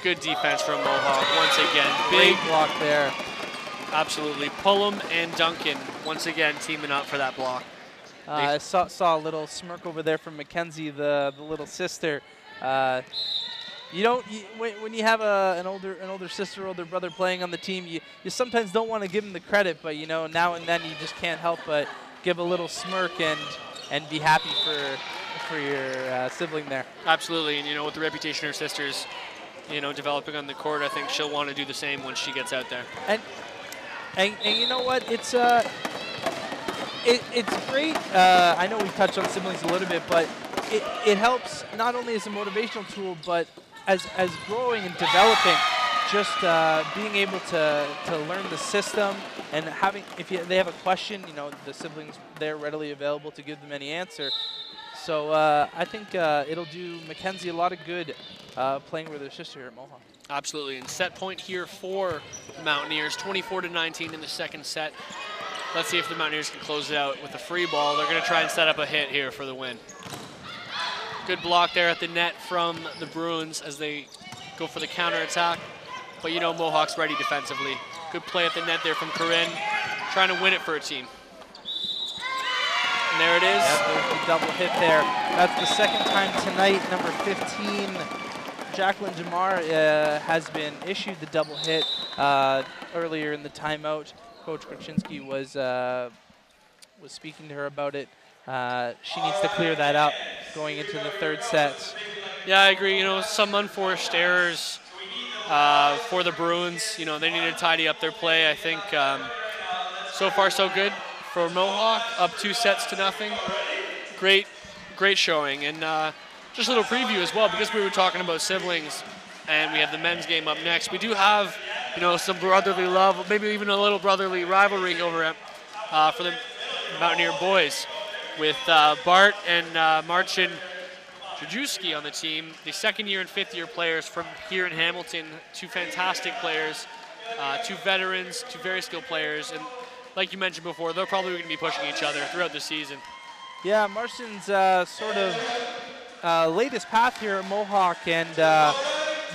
Good defense from Mohawk once again. Big block there. Absolutely. Pullum and Duncan once again teaming up for that block. I saw a little smirk over there from Mackenzie, the little sister. When you have an older sister, older brother playing on the team, you sometimes don't want to give them the credit, but now and then you just can't help but give a little smirk and be happy for your sibling there. Absolutely, and with the reputation her sister's developing on the court, I think she'll want to do the same when she gets out there. And you know what? It's great. I know we touched on siblings a little bit, but it helps not only as a motivational tool, but as growing and developing. Just being able to learn the system and if they have a question, the siblings there readily available to give them any answer. So I think it'll do Mackenzie a lot of good playing with her sister here at Mohawk. Absolutely, and set point here for the Mountaineers, 24-19 in the second set. Let's see if the Mountaineers can close it out with a free ball. They're going to try and set up a hit here for the win. Good block there at the net from the Bruins as they go for the counterattack. But Mohawk's ready defensively. Good play at the net there from Corinne, trying to win it for her team. And there it is. Yep, there's the double hit there. That's the second time tonight. Number 15, Jacqueline Jamar, has been issued the double hit earlier in the timeout. Coach Krasinski was speaking to her about it. She needs to clear that up going into the third set. Yeah, I agree. Some unforced errors for the Bruins. They need to tidy up their play. I think so far so good for Mohawk, up 2-0. Great showing. And just a little preview as well, because we were talking about siblings and we have the men's game up next. We do have, some brotherly love, maybe even a little brotherly rivalry over at, for the Mountaineer boys with Bart and Marcin Jajewski on the team, the 2nd-year and 5th-year players from here in Hamilton, 2 fantastic players, 2 veterans, 2 very skilled players, and like you mentioned before, they're probably going to be pushing each other throughout the season. Yeah, Marston's sort of laid his path here at Mohawk, and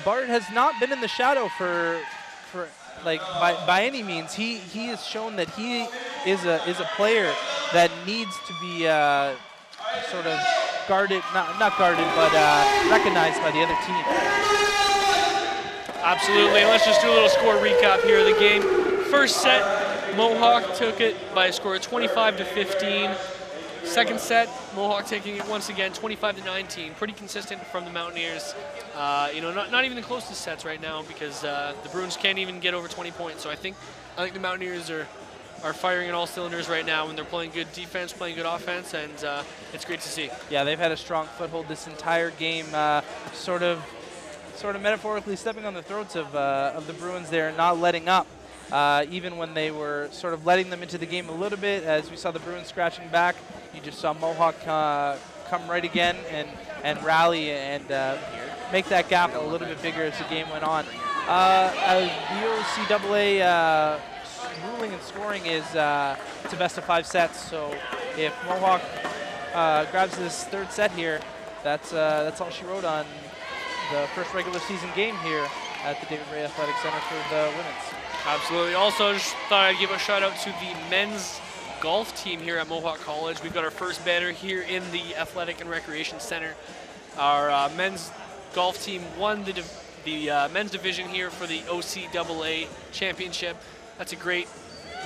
Bart has not been in the shadow for like by any means. He has shown that he is a player that needs to be sort of guarded, not guarded, but recognized by the other team. Absolutely. Let's just do a little score recap here of the game. First set, Mohawk took it by a score of 25-15. Second set, Mohawk taking it once again, 25-19. Pretty consistent from the Mountaineers. You know, not even the closest sets right now because the Bruins can't even get over 20 points. So I think the Mountaineers are firing on all cylinders right now, and they're playing good defense, playing good offense, and it's great to see. Yeah, they've had a strong foothold this entire game, sort of metaphorically stepping on the throats of the Bruins there, not letting up. Even when they were sort of letting them into the game a little bit, as we saw the Bruins scratching back, you just saw Mohawk come right again and rally and make that gap a little bit bigger as the game went on. The OCAA ruling and scoring is it's a best of 5 sets, so if Mohawk grabs this third set here, that's all she wrote on the first regular season game here at the David Ray Athletic Center for the women's. Absolutely. Also, just thought I'd give a shout out to the men's golf team here at Mohawk College. We've got our first banner here in the Athletic and Recreation Center. Our men's golf team won the men's division here for the OCAA championship. That's a great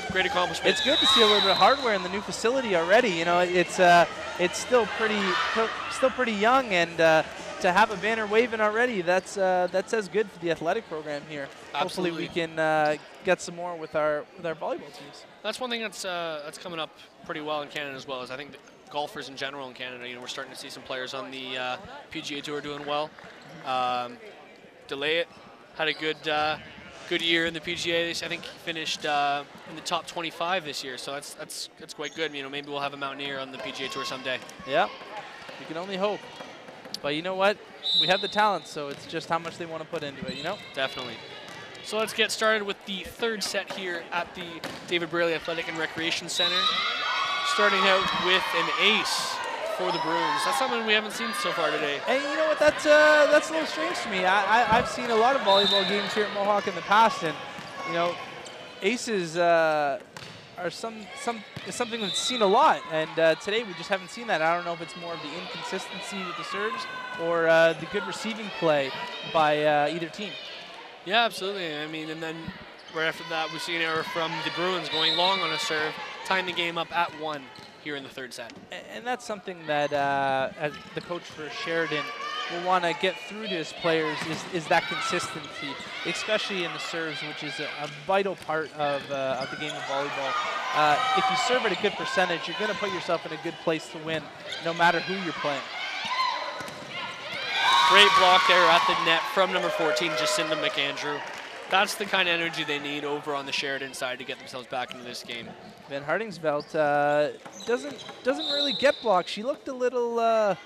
accomplishment. It's good to see a little bit of hardware in the new facility already. You know, it's still pretty young, and to have a banner waving already, that says good for the athletic program here. Absolutely. Hopefully we can get some more with our volleyball teams. That's one thing that's coming up pretty well in Canada as well. Is I think golfers in general in Canada, you know, we're starting to see some players on the PGA Tour doing well. Delay it had a good year in the PGA. I think he finished in the top 25 this year, so that's quite good. You know, maybe we'll have a Mountaineer on the PGA Tour someday. Yeah, we can only hope. But you know what? We have the talent, so it's just how much they want to put into it, you know? Definitely. So let's get started with the third set here at the David Braley Athletic and Recreation Center. Starting out with an ace for the Bruins. That's something we haven't seen so far today. And you know what? That's a little strange to me. I've seen a lot of volleyball games here at Mohawk in the past, and you know, aces are something that's seen a lot. And today we just haven't seen that. I don't know if it's more of the inconsistency with the serves or the good receiving play by either team. Yeah, absolutely. I mean, and then right after that, we've seen an error from the Bruins going long on a serve, tying the game up at 1 here in the third set. And that's something that as the coach for Sheridan will want to get through to his players is that consistency, especially in the serves, which is a vital part of the game of volleyball. If you serve at a good percentage, you're going to put yourself in a good place to win, no matter who you're playing. Great block there at the net from number 14, Jacinda McAndrew. That's the kind of energy they need over on the Sheridan side to get themselves back into this game. Van Hardingsveld doesn't really get blocked. She looked a little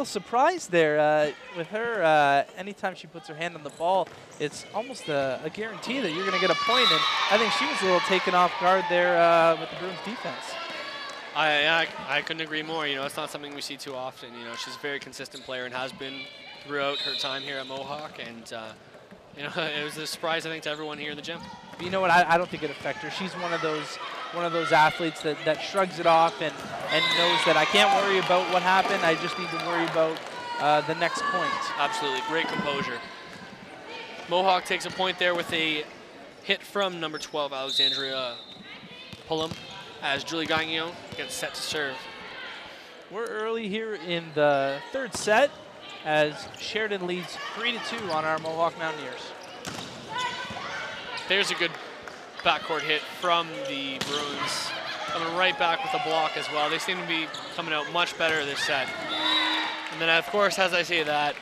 surprised there with her. Anytime she puts her hand on the ball, it's almost a guarantee that you're going to get a point. And I think she was a little taken off guard there with the Bruins defense. I couldn't agree more. You know, it's not something we see too often. You know, she's a very consistent player and has been throughout her time here at Mohawk. And you know, it was a surprise, I think, to everyone here in the gym. But you know what? I don't think it affects her. She's one of those athletes that shrugs it off and knows that I can't worry about what happened. I just need to worry about the next point. Absolutely, great composure. Mohawk takes a point there with a hit from number 12, Alexandria Pullum, as Julie Gagnon gets set to serve. We're early here in the third set as Sheridan leads 3-2 on our Mohawk Mountaineers. There's a good backcourt hit from the Bruins. Coming right back with a block as well. They seem to be coming out much better this set. And then, of course, as I say that,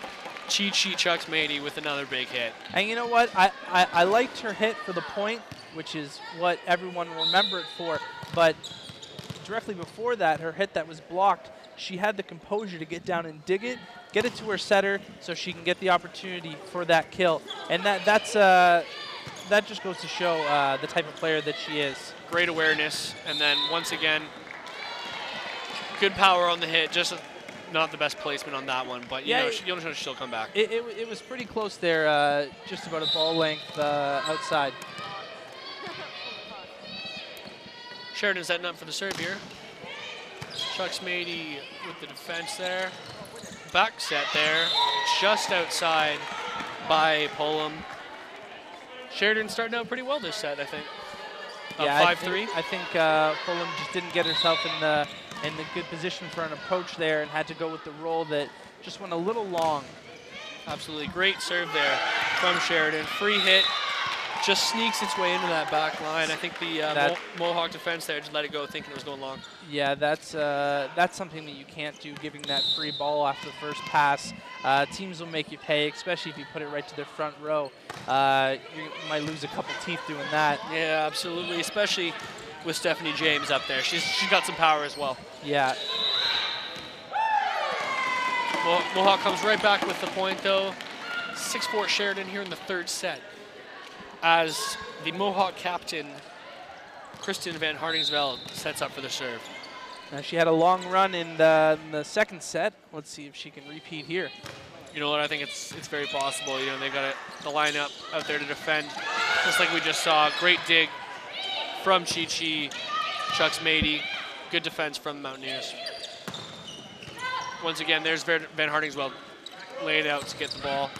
Cheat Sheet Chucks Mady with another big hit. And you know what? I liked her hit for the point, which is what everyone will remember it for. But directly before that, her hit that was blocked, she had the composure to get down and dig it, get it to her setter so she can get the opportunity for that kill. And that's that just goes to show the type of player that she is. Great awareness, and then once again, good power on the hit. Just not the best placement on that one, but you know she'll come back. It was pretty close there, just about a ball length outside. Sheridan setting up for the serve here. Chucks Mady with the defense there. Back set there, just outside by Pullum. Sheridan starting out pretty well this set, I think. Yeah, 5-3. I think Pullum just didn't get herself in the good position for an approach there and had to go with the roll that just went a little long. Absolutely great serve there from Sheridan. Free hit, just sneaks its way into that back line. I think the Mohawk defense there just let it go thinking it was going long. Yeah, that's something that you can't do, giving that free ball after the first pass. Teams will make you pay, especially if you put it right to their front row. You might lose a couple teeth doing that. Yeah, absolutely, especially with Stephanie James up there. She's got some power as well. Yeah. Mohawk comes right back with the point, though. 6-4 Sheridan here in the third set, as the Mohawk captain, Kristen Van Hardingsveld, sets up for the serve. She had a long run in the second set. Let's see if she can repeat here. You know what? I think it's very possible. You know, they've got the lineup out there to defend, just like we just saw. Great dig from Chi-Chi, Chucks Mady. Good defense from the Mountaineers. Once again, there's Van Hardingsveld laid out to get the ball.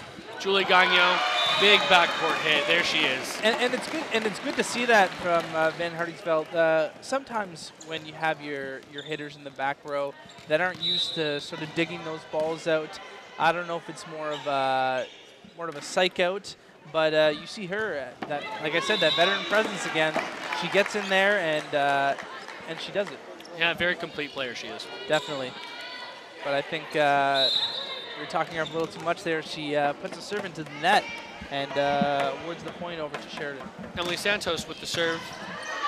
Julie Gagnon, big backcourt hit. There she is. And it's good. And it's good to see that from Van Hardingsveld. Sometimes when you have your hitters in the back row that aren't used to sort of digging those balls out, I don't know if it's more of a psych out, but you see her that, like I said, that veteran presence again. She gets in there and she does it. Yeah, very complete player she is. Definitely. But I think we're talking her up a little too much there. She puts a serve into the net and awards the point over to Sheridan. Emily Santos with the serve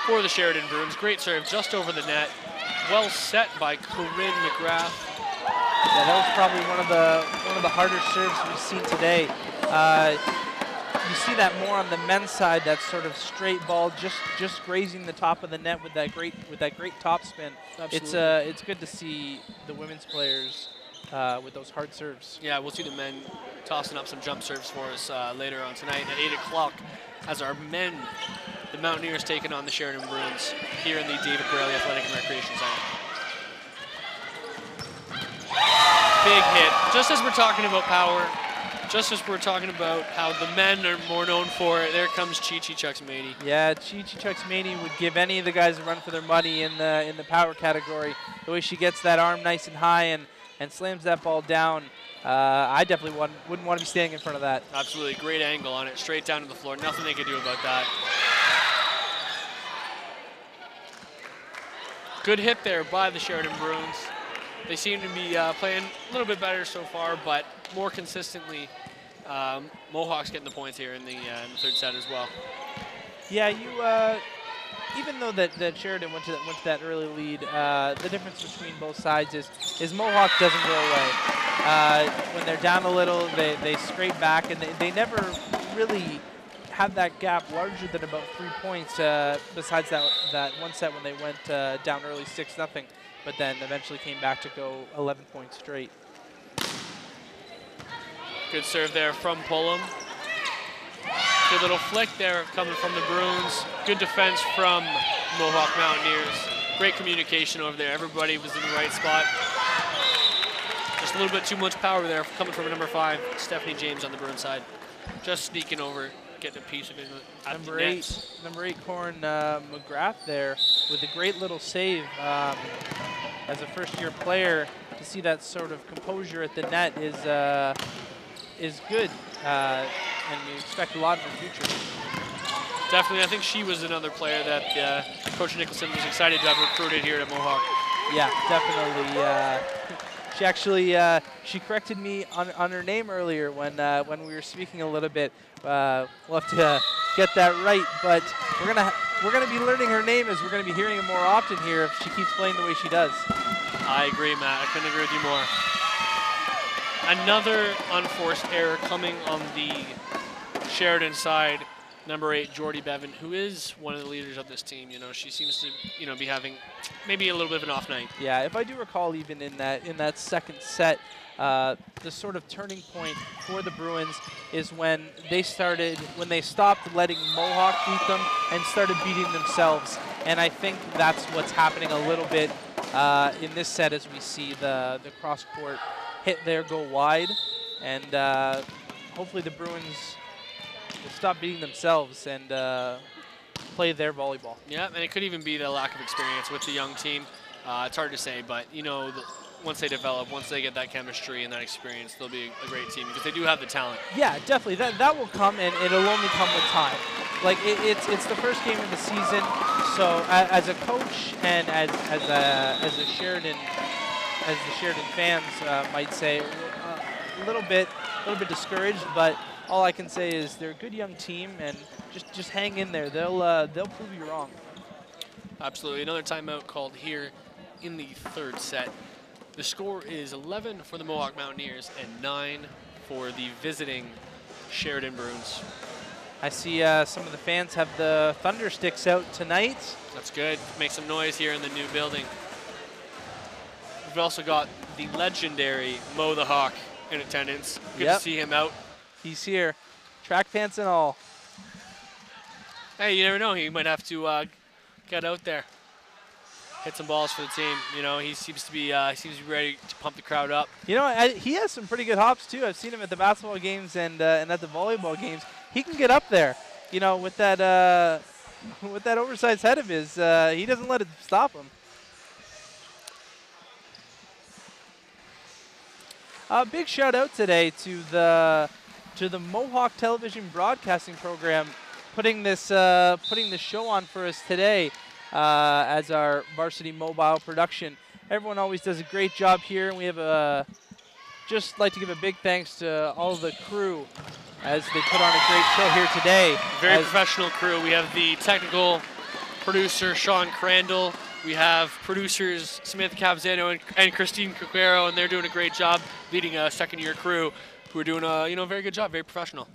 for the Sheridan Bruins. Great serve just over the net. Well set by Corinne McGrath. Yeah, that was probably one of the harder serves we've seen today. You see that more on the men's side. That sort of straight ball, just grazing the top of the net with that great top spin. Absolutely. It's good to see the women's players with those hard serves. Yeah, we'll see the men tossing up some jump serves for us later on tonight at 8 o'clock as our men, the Mountaineers, taking on the Sheridan Bruins here in the David Braley Athletic and Recreation Center. Big hit. Just as we're talking about power, just as we're talking about how the men are more known for it, there comes Chi-Chi Chucks Mady. Yeah, Chi-Chi Chucks Mady would give any of the guys a run for their money in the power category. The way she gets that arm nice and high and slams that ball down, I definitely wouldn't want to be standing in front of that. Absolutely, great angle on it, straight down to the floor. Nothing they could do about that. Good hit there by the Sheridan Bruins. They seem to be playing a little bit better so far, but more consistently, Mohawk's getting the points here in the third set as well. Yeah, even though that Sheridan went to that early lead, the difference between both sides is Mohawk doesn't go away. When they're down a little, they scrape back, and they never really have that gap larger than about 3 points. Besides that one set when they went down early 6-0. But then eventually came back to go 11 points straight. Good serve there from Pullum. Good little flick there coming from the Bruins. Good defense from Mohawk Mountaineers. Great communication over there. Everybody was in the right spot. Just a little bit too much power there coming from number 5, Stephanie James on the Bruins side. Just sneaking over, getting a piece of it at the net. Number 8, Corin McGrath there with a great little save. As a first-year player, to see that sort of composure at the net is good, and we expect a lot in the future. Definitely, I think she was another player that Coach Nicholson was excited to have recruited here at Mohawk. Yeah, definitely. She actually she corrected me on her name earlier when we were speaking a little bit. We'll have to get that right, but we're gonna be learning her name as we're gonna be hearing it more often here if she keeps playing the way she does. I agree, Matt. I couldn't agree with you more. Another unforced error coming on the Sheridan side. Number 8, Jordy Bevan, who is one of the leaders of this team. She seems to, be having maybe a little bit of an off night. Yeah, if I do recall, even in that second set, the sort of turning point for the Bruins is when they stopped letting Mohawk beat them and started beating themselves. And I think that's what's happening a little bit in this set as we see the cross court hit there go wide, and hopefully the Bruins will stop beating themselves and play their volleyball. Yeah, and it could even be the lack of experience with the young team. It's hard to say, but once they develop, once they get that chemistry and that experience, they'll be a great team because they do have the talent. Yeah, definitely. That will come, and it'll only come with time. Like it's the first game of the season, so as a coach and as the Sheridan fans might say, a little bit discouraged, but all I can say is they're a good young team, and just hang in there. They'll prove you wrong. Absolutely. Another timeout called here in the third set. The score is 11 for the Mohawk Mountaineers and 9 for the visiting Sheridan Bruins. I see some of the fans have the thunder sticks out tonight. That's good. Make some noise here in the new building. We've also got the legendary Mo the Hawk in attendance. Good to see him out. He's here, track pants and all. Hey, you never know. He might have to get out there, hit some balls for the team. He seems to be ready to pump the crowd up. He has some pretty good hops too. I've seen him at the basketball games and at the volleyball games. He can get up there. With that oversized head of his, he doesn't let it stop him. Big shout out today to the Mohawk Television Broadcasting Program, putting this show on for us today as our varsity mobile production. Everyone always does a great job here, and we have just like to give a big thanks to all of the crew as they put on a great show here today. Very professional crew. We have the technical producer, Sean Crandall. We have producers, Smith Cavzano and Christine Cuquero, and they're doing a great job leading a second-year crew who are doing a very good job, very professional.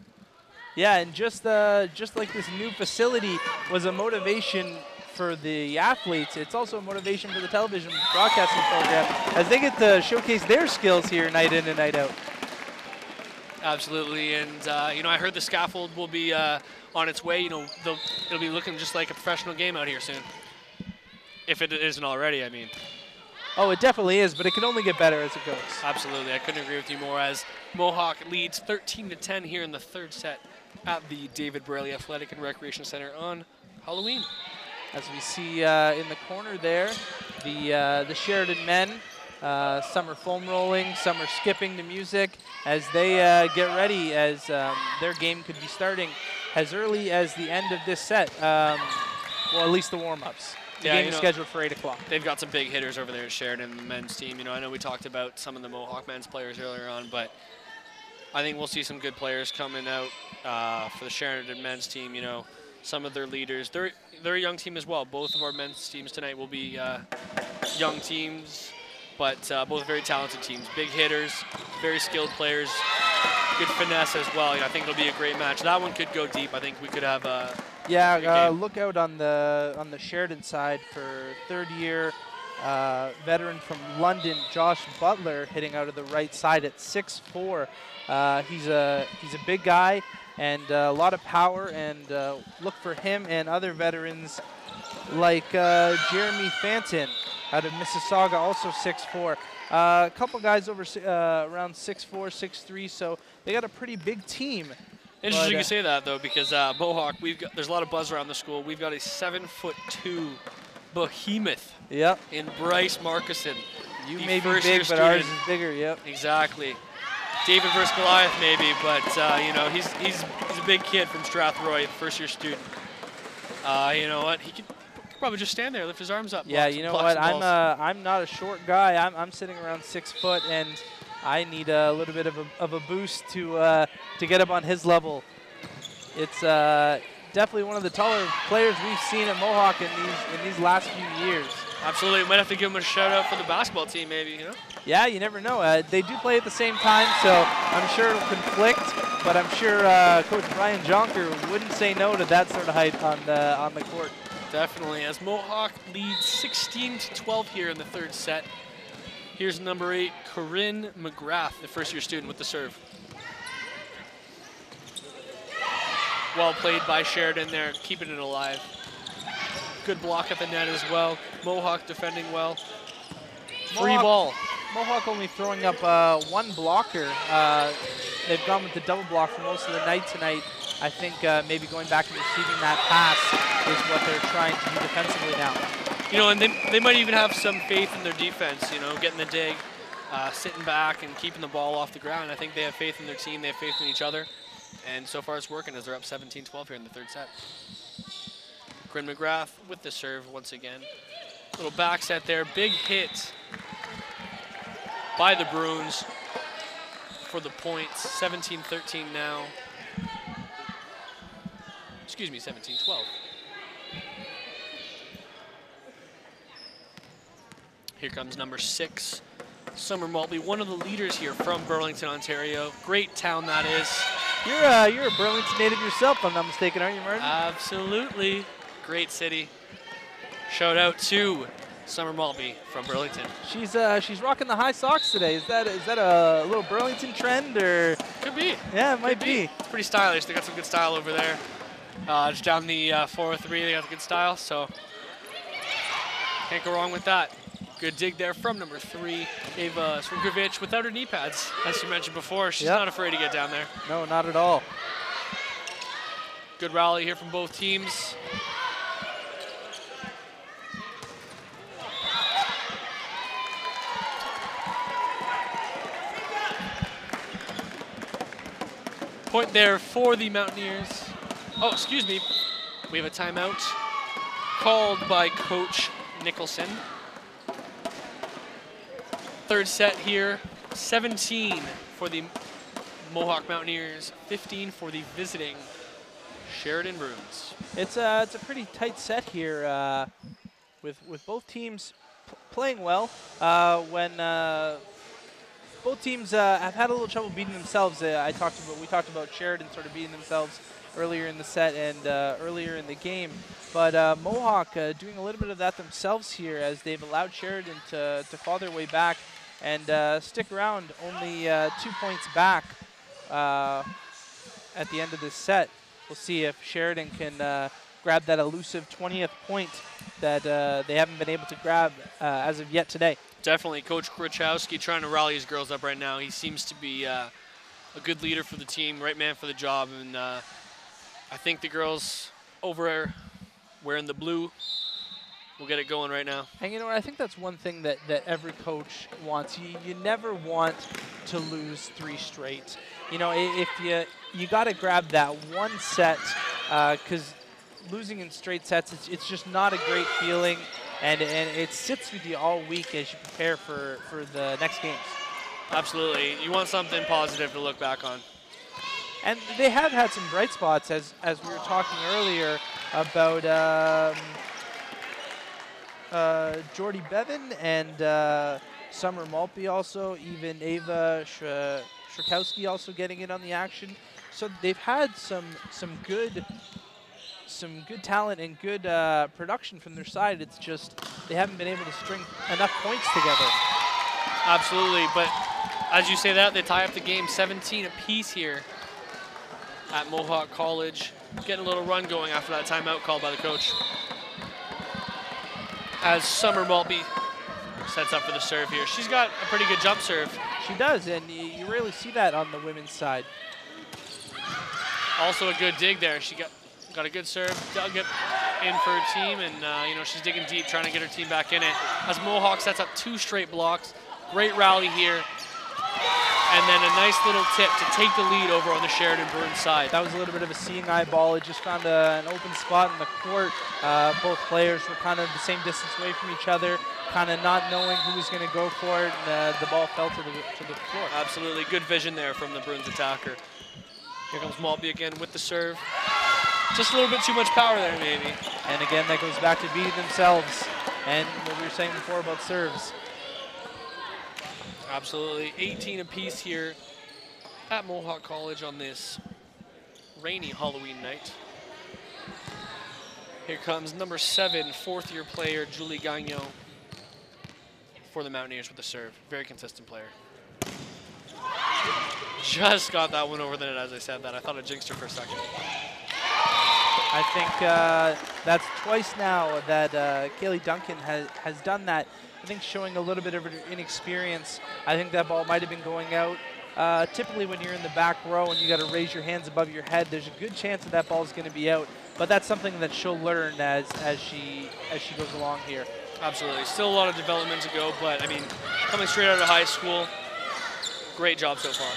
Yeah, and just like this new facility was a motivation for the athletes, it's also a motivation for the television broadcasting program as they get to showcase their skills here night in and night out. Absolutely, and I heard the scaffold will be on its way. It'll be looking just like a professional game out here soon, if it isn't already. I mean. Oh, it definitely is, but it can only get better as it goes. Absolutely, I couldn't agree with you more. As Mohawk leads 13-10 here in the third set at the David Braley Athletic and Recreation Center on Halloween. As we see in the corner there, the Sheridan men. Some are foam rolling, some are skipping to music as they get ready, as their game could be starting as early as the end of this set. Well, at least the warm-ups. The game is scheduled for 8 o'clock. They've got some big hitters over there at Sheridan, the men's team. I know we talked about some of the Mohawk men's players earlier on, but I think we'll see some good players coming out for the Sheridan men's team. Some of their leaders. They're a young team as well. Both of our men's teams tonight will be young teams, but both very talented teams. Big hitters, very skilled players, good finesse as well. I think it'll be a great match. That one could go deep. I think we could have a look out on the Sheridan side for third-year veteran from London, Josh Butler, hitting out of the right side at 6'4". He's a big guy and a lot of power, and look for him and other veterans like Jeremy Fanton out of Mississauga, also 6'4". A couple guys over around 6'4", 6'3", so they got a pretty big team. Interesting you say that, though, because Mohawk, there's a lot of buzz around the school. We've got a 7'2" behemoth in Bryce Markison. You may be big, but ours is bigger, yep. Exactly. David versus Goliath, maybe, but, he's a big kid from Strathroy, first-year student. You know what? He could probably just stand there, lift his arms up. Yeah, you know what? I'm not a short guy. I'm sitting around 6 foot, and I need a little bit of a boost to get up on his level. It's definitely one of the taller players we've seen at Mohawk in these last few years. Absolutely. We might have to give him a shout out for the basketball team, maybe. Yeah, you never know. They do play at the same time, so I'm sure it'll conflict. But I'm sure Coach Brian Jonker wouldn't say no to that sort of height on the court. Definitely, as Mohawk leads 16-12 here in the third set. Here's number 8, Corinne McGrath, the first-year student with the serve. Well played by Sheridan there, keeping it alive. Good block at the net as well. Mohawk defending well. Free ball. Mohawk only throwing up one blocker. They've gone with the double block for most of the night tonight. I think maybe going back and receiving that pass is what they're trying to do defensively now. You know, and they might even have some faith in their defense, you know, getting the dig, sitting back and keeping the ball off the ground. I think they have faith in their team. They have faith in each other. And so far it's working as they're up 17-12 here in the third set. Corinne McGrath with the serve once again. Little back set there. Big hit by the Bruins for the points. 17-13 now. Excuse me, 17-12. Here comes number 6, Summer Maltby, one of the leaders here from Burlington, Ontario. Great town that is. You're a Burlington native yourself, if I'm not mistaken, aren't you, Martin? Absolutely. Great city. Shout out to Summer Maltby from Burlington. She's rocking the high socks today. Is that a little Burlington trend or? Could be. Yeah, it might be. It's pretty stylish. They got some good style over there. Just down the 403, they got the good style, so can't go wrong with that. Good dig there from number 3, Ava Srinkovic, without her knee pads, as you mentioned before. She's not afraid to get down there. No, not at all. Good rally here from both teams. Point there for the Mountaineers. Oh, excuse me. We have a timeout called by Coach Nicholson. Third set here, 17 for the Mohawk Mountaineers, 15 for the visiting Sheridan Bruins. It's a pretty tight set here with both teams playing well. When both teams have had a little trouble beating themselves. We talked about Sheridan sort of beating themselves earlier in the set and earlier in the game. But Mohawk doing a little bit of that themselves here as they've allowed Sheridan to claw their way back and stick around, only 2 points back at the end of this set. We'll see if Sheridan can grab that elusive 20th point that they haven't been able to grab as of yet today. Definitely, Coach Krachowski trying to rally his girls up right now. He seems to be a good leader for the team, right man for the job, and I think the girls over wearing the blue will get it going right now. And you know what, I think that's one thing that every coach wants. You never want to lose 3 straight. You know, if you got to grab that one set, because losing in straight sets, it's just not a great feeling, and it sits with you all week as you prepare for the next games. Absolutely. You want something positive to look back on. And they have had some bright spots, as we were talking earlier about Jordy Bevan and Summer Maltby also, even Ava Shrikowski also getting in on the action. So they've had some good talent and good production from their side. It's just they haven't been able to string enough points together. Absolutely, but as you say that, they tie up the game 17 apiece here at Mohawk College. Getting a little run going after that timeout called by the coach. As Summer Maltby sets up for the serve here. She's got a pretty good jump serve. She does, and you rarely see that on the women's side. Also a good dig there. She got a good serve, dug it in for her team, and you know, she's digging deep, trying to get her team back in it. As Mohawk sets up 2 straight blocks. Great rally here. And then a nice little tip to take the lead over on the Sheridan Bruins side. That was a little bit of a seeing eye ball. It just found an open spot in the court. Both players were kind of the same distance away from each other, kind of not knowing who was going to go for it, and the ball fell to the floor. Absolutely. Good vision there from the Bruins attacker. Here comes Maltby again with the serve. Just a little bit too much power there, maybe. And again, that goes back to beating themselves and what we were saying before about serves. Absolutely. 18 apiece here at Mohawk College on this rainy Halloween night. Here comes number 7, fourth-year player, Julie Gagnon for the Mountaineers with the serve. Very consistent player. Just got that one over the net as I said that. I thought I jinxed her for a second. I think that's twice now that Kaylee Duncan has done that. I think showing a little bit of inexperience. I think that ball might have been going out. Typically when you're in the back row and you got to raise your hands above your head, there's a good chance that ball is going to be out. But that's something that she'll learn as she goes along here. Absolutely. Still a lot of development to go, but I mean, coming straight out of high school, great job so far.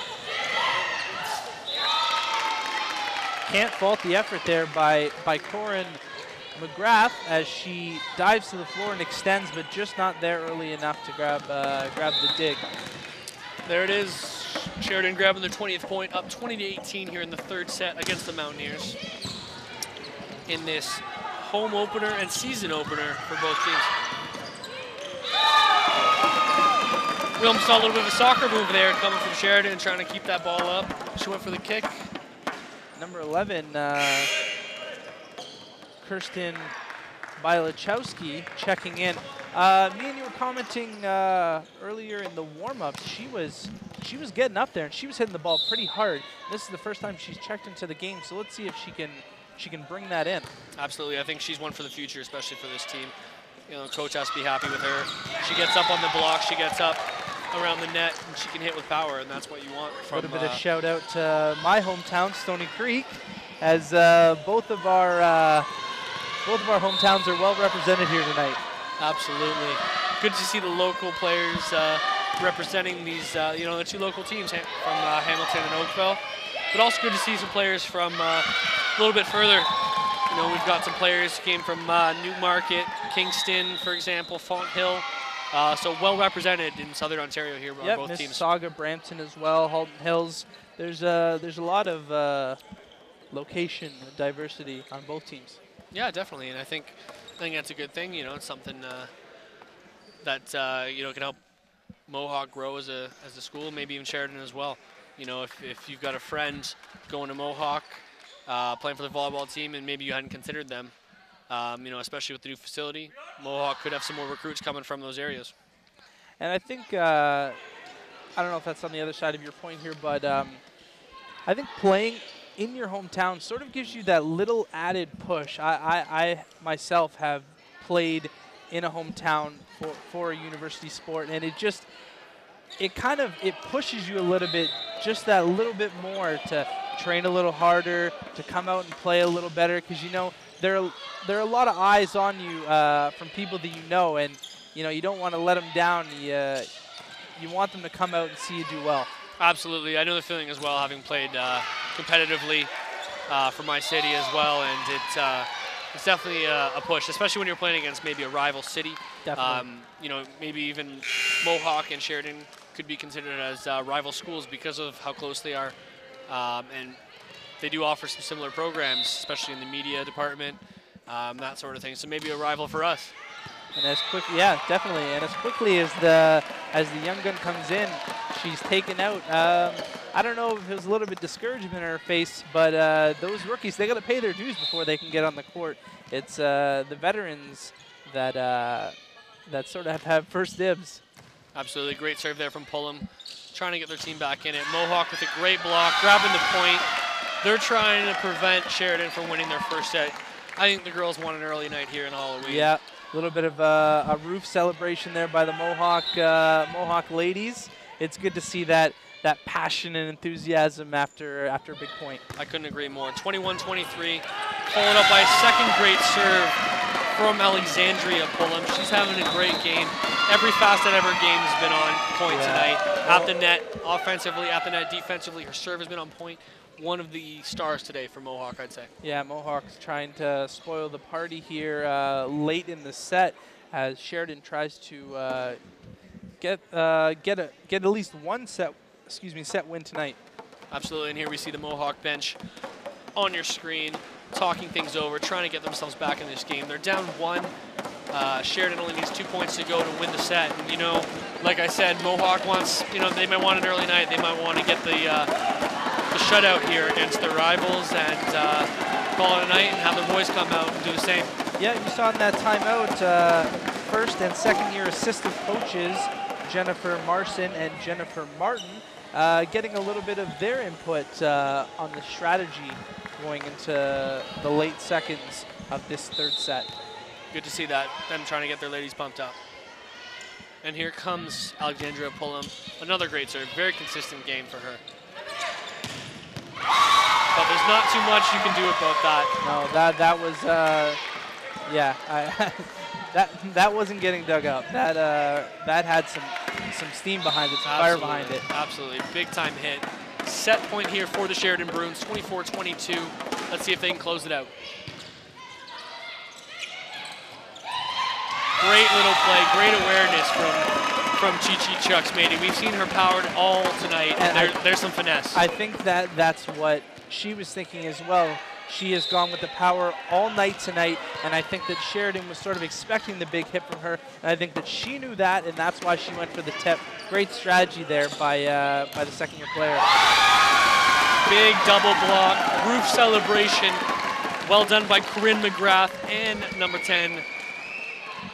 Can't fault the effort there by Corin McGrath as she dives to the floor and extends, but just not there early enough to grab the dig. There it is. Sheridan grabbing their 20th point, up 20-18 here in the third set against the Mountaineers in this home opener and season opener for both teams. We almost saw a little bit of a soccer move there coming from Sheridan, trying to keep that ball up. She went for the kick. Number 11, Kirsten Bilachowski checking in. Me and you were commenting earlier in the warm-up. She was getting up there and she was hitting the ball pretty hard. This is the first time she's checked into the game, so let's see if she can bring that in. Absolutely, I think she's one for the future, especially for this team. You know, coach has to be happy with her. She gets up on the block, she gets up around the net, and she can hit with power, and that's what you want from. A little bit of shout out to my hometown, Stony Creek, as both of our hometowns are well represented here tonight. Absolutely, good to see the local players representing these, the two local teams from Hamilton and Oakville, but also good to see some players from a little bit further. You know, we've got some players who came from Newmarket, Kingston, for example, Fonthill. So well represented in Southern Ontario here on both teams. Mississauga, Brampton as well, Halton Hills. There's a lot of location diversity on both teams. Yeah, definitely, and I think that's a good thing. You know, it's something that can help Mohawk grow as a school, maybe even Sheridan as well. You know, if you've got a friend going to Mohawk, playing for the volleyball team, and maybe you hadn't considered them. Especially with the new facility, Mohawk could have some more recruits coming from those areas. And I think, I don't know if that's on the other side of your point here, but I think playing in your hometown sort of gives you that little added push. I myself have played in a hometown for a university sport, and it pushes you a little bit, just that little bit more to train a little harder, to come out and play a little better, because there are a lot of eyes on you from people that you know, and you don't want to let them down. You want them to come out and see you do well. Absolutely, I know the feeling as well, having played competitively for my city as well, and it's definitely a push, especially when you're playing against maybe a rival city. Definitely. Maybe even Mohawk and Sheridan could be considered as rival schools because of how close they are, and they do offer some similar programs, especially in the media department, that sort of thing. So maybe a rival for us. And definitely. And as quickly as the young gun comes in, she's taken out. I don't know if it was a little bit discouragement in her face, but those rookies, they got to pay their dues before they can get on the court. It's the veterans that sort of have first dibs. Absolutely, great serve there from Pullum, trying to get their team back in it. Mohawk with a great block, grabbing the point. They're trying to prevent Sheridan from winning their first set. I think the girls won an early night here in Halloween. Yeah, a little bit of a roof celebration there by the Mohawk ladies. It's good to see that passion and enthusiasm after a big point. I couldn't agree more. 21-23, followed up by a second great serve from Alexandria Pullum. She's having a great game. Every facet of her game has been on point tonight. At the net, offensively, at the net, defensively, her serve has been on point. One of the stars today for Mohawk, I'd say. Yeah, Mohawk's trying to spoil the party here late in the set as Sheridan tries to get at least one set win tonight. Absolutely, and here we see the Mohawk bench on your screen, talking things over, trying to get themselves back in this game. They're down one Sheridan only needs 2 points to go to win the set. And, you know, like I said, Mohawk wants, you know, they might want an early night. They might want to get the shutout here against their rivals and call it a night and have their boys come out and do the same. Yeah, you saw in that timeout, first and second year assistant coaches, Jennifer Marson and Jennifer Martin, getting a little bit of their input on the strategy going into the late seconds of this third set. Good to see that, them trying to get their ladies pumped up. And here comes Alexandria Pullum. Another great serve, very consistent game for her. But there's not too much you can do about that. No, that was, yeah, that wasn't getting dug up. That had some steam behind it, some fire behind it. Absolutely, big time hit. Set point here for the Sheridan Bruins, 24-22. Let's see if they can close it out. Great little play, great awareness from Chi-Chi Chucksmady. We've seen her powered all tonight, and there's some finesse. I think that's what she was thinking as well. She has gone with the power all night tonight, and I think that Sheridan was sort of expecting the big hit from her, and I think that she knew that, and that's why she went for the tip. Great strategy there by the second-year player. Big double block, roof celebration. Well done by Corinne McGrath and number 10.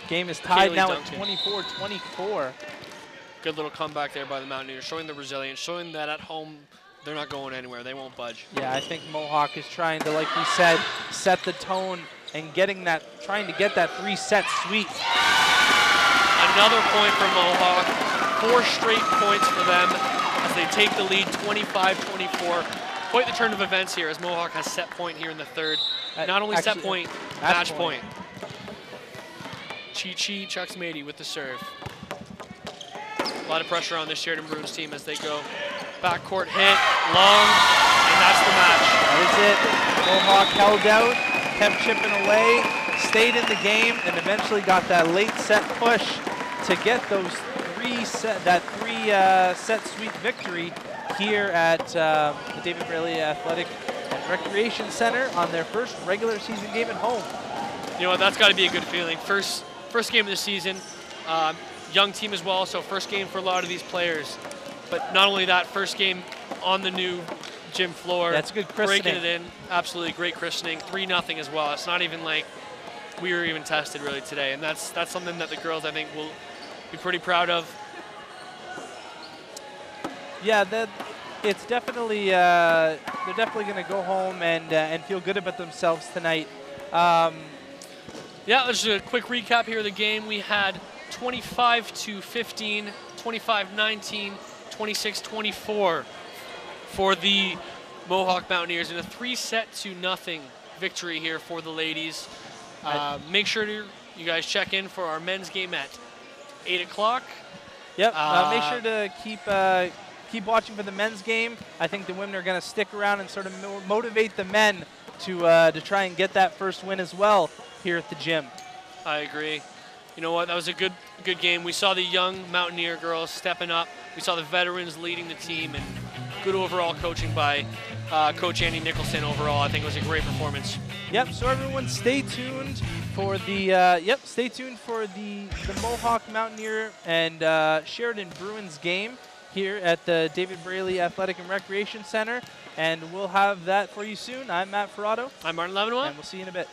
Game is tied Kaylee now Duncan. at 24-24. Good little comeback there by the Mountaineers, showing the resilience, showing that at home they're not going anywhere. They won't budge. Yeah, I think Mohawk is trying to, like we said, set the tone and trying to get that 3-set sweep. Another point for Mohawk. 4 straight points for them as they take the lead 25-24. Quite the turn of events here as Mohawk has set point here in the third. Not only set point, match point. Chi-Chi Chucksmady with the serve. A lot of pressure on this Sheridan Bruins team as they go. Backcourt hit, long, and that's the match. That is it. Mohawk held out, kept chipping away, stayed in the game, and eventually got that late set push to get those three-set sweep victory here at the David Braley Athletic and Recreation Center on their first regular season game at home. You know what, that's got to be a good feeling. First game of the season, young team as well, so first game for a lot of these players. But not only that, first game on the new gym floor. That's good christening. Breaking it in, absolutely great christening. 3-0 as well. It's not even like we were even tested really today, and that's something that the girls I think will be pretty proud of. Yeah, it's definitely they're definitely going to go home and feel good about themselves tonight. Yeah, let's do a quick recap here of the game. We had 25-15, 25-19, 26-24 for the Mohawk Mountaineers in a 3-0 victory here for the ladies. Make sure you guys check in for our men's game at 8 o'clock. Yep, make sure to keep watching for the men's game. I think the women are going to stick around and sort of motivate the men to try and get that first win as well here at the gym. I agree. You know what? That was a good game. We saw the young Mountaineer girls stepping up. We saw the veterans leading the team, and good overall coaching by Coach Andy Nicholson. Overall, I think it was a great performance. Yep. So everyone, stay tuned for the Mohawk Mountaineer and Sheridan Bruins game here at the David Braley Athletic and Recreation Center, and we'll have that for you soon. I'm Matt Ferrato. I'm Martin Levenwell. And we'll see you in a bit.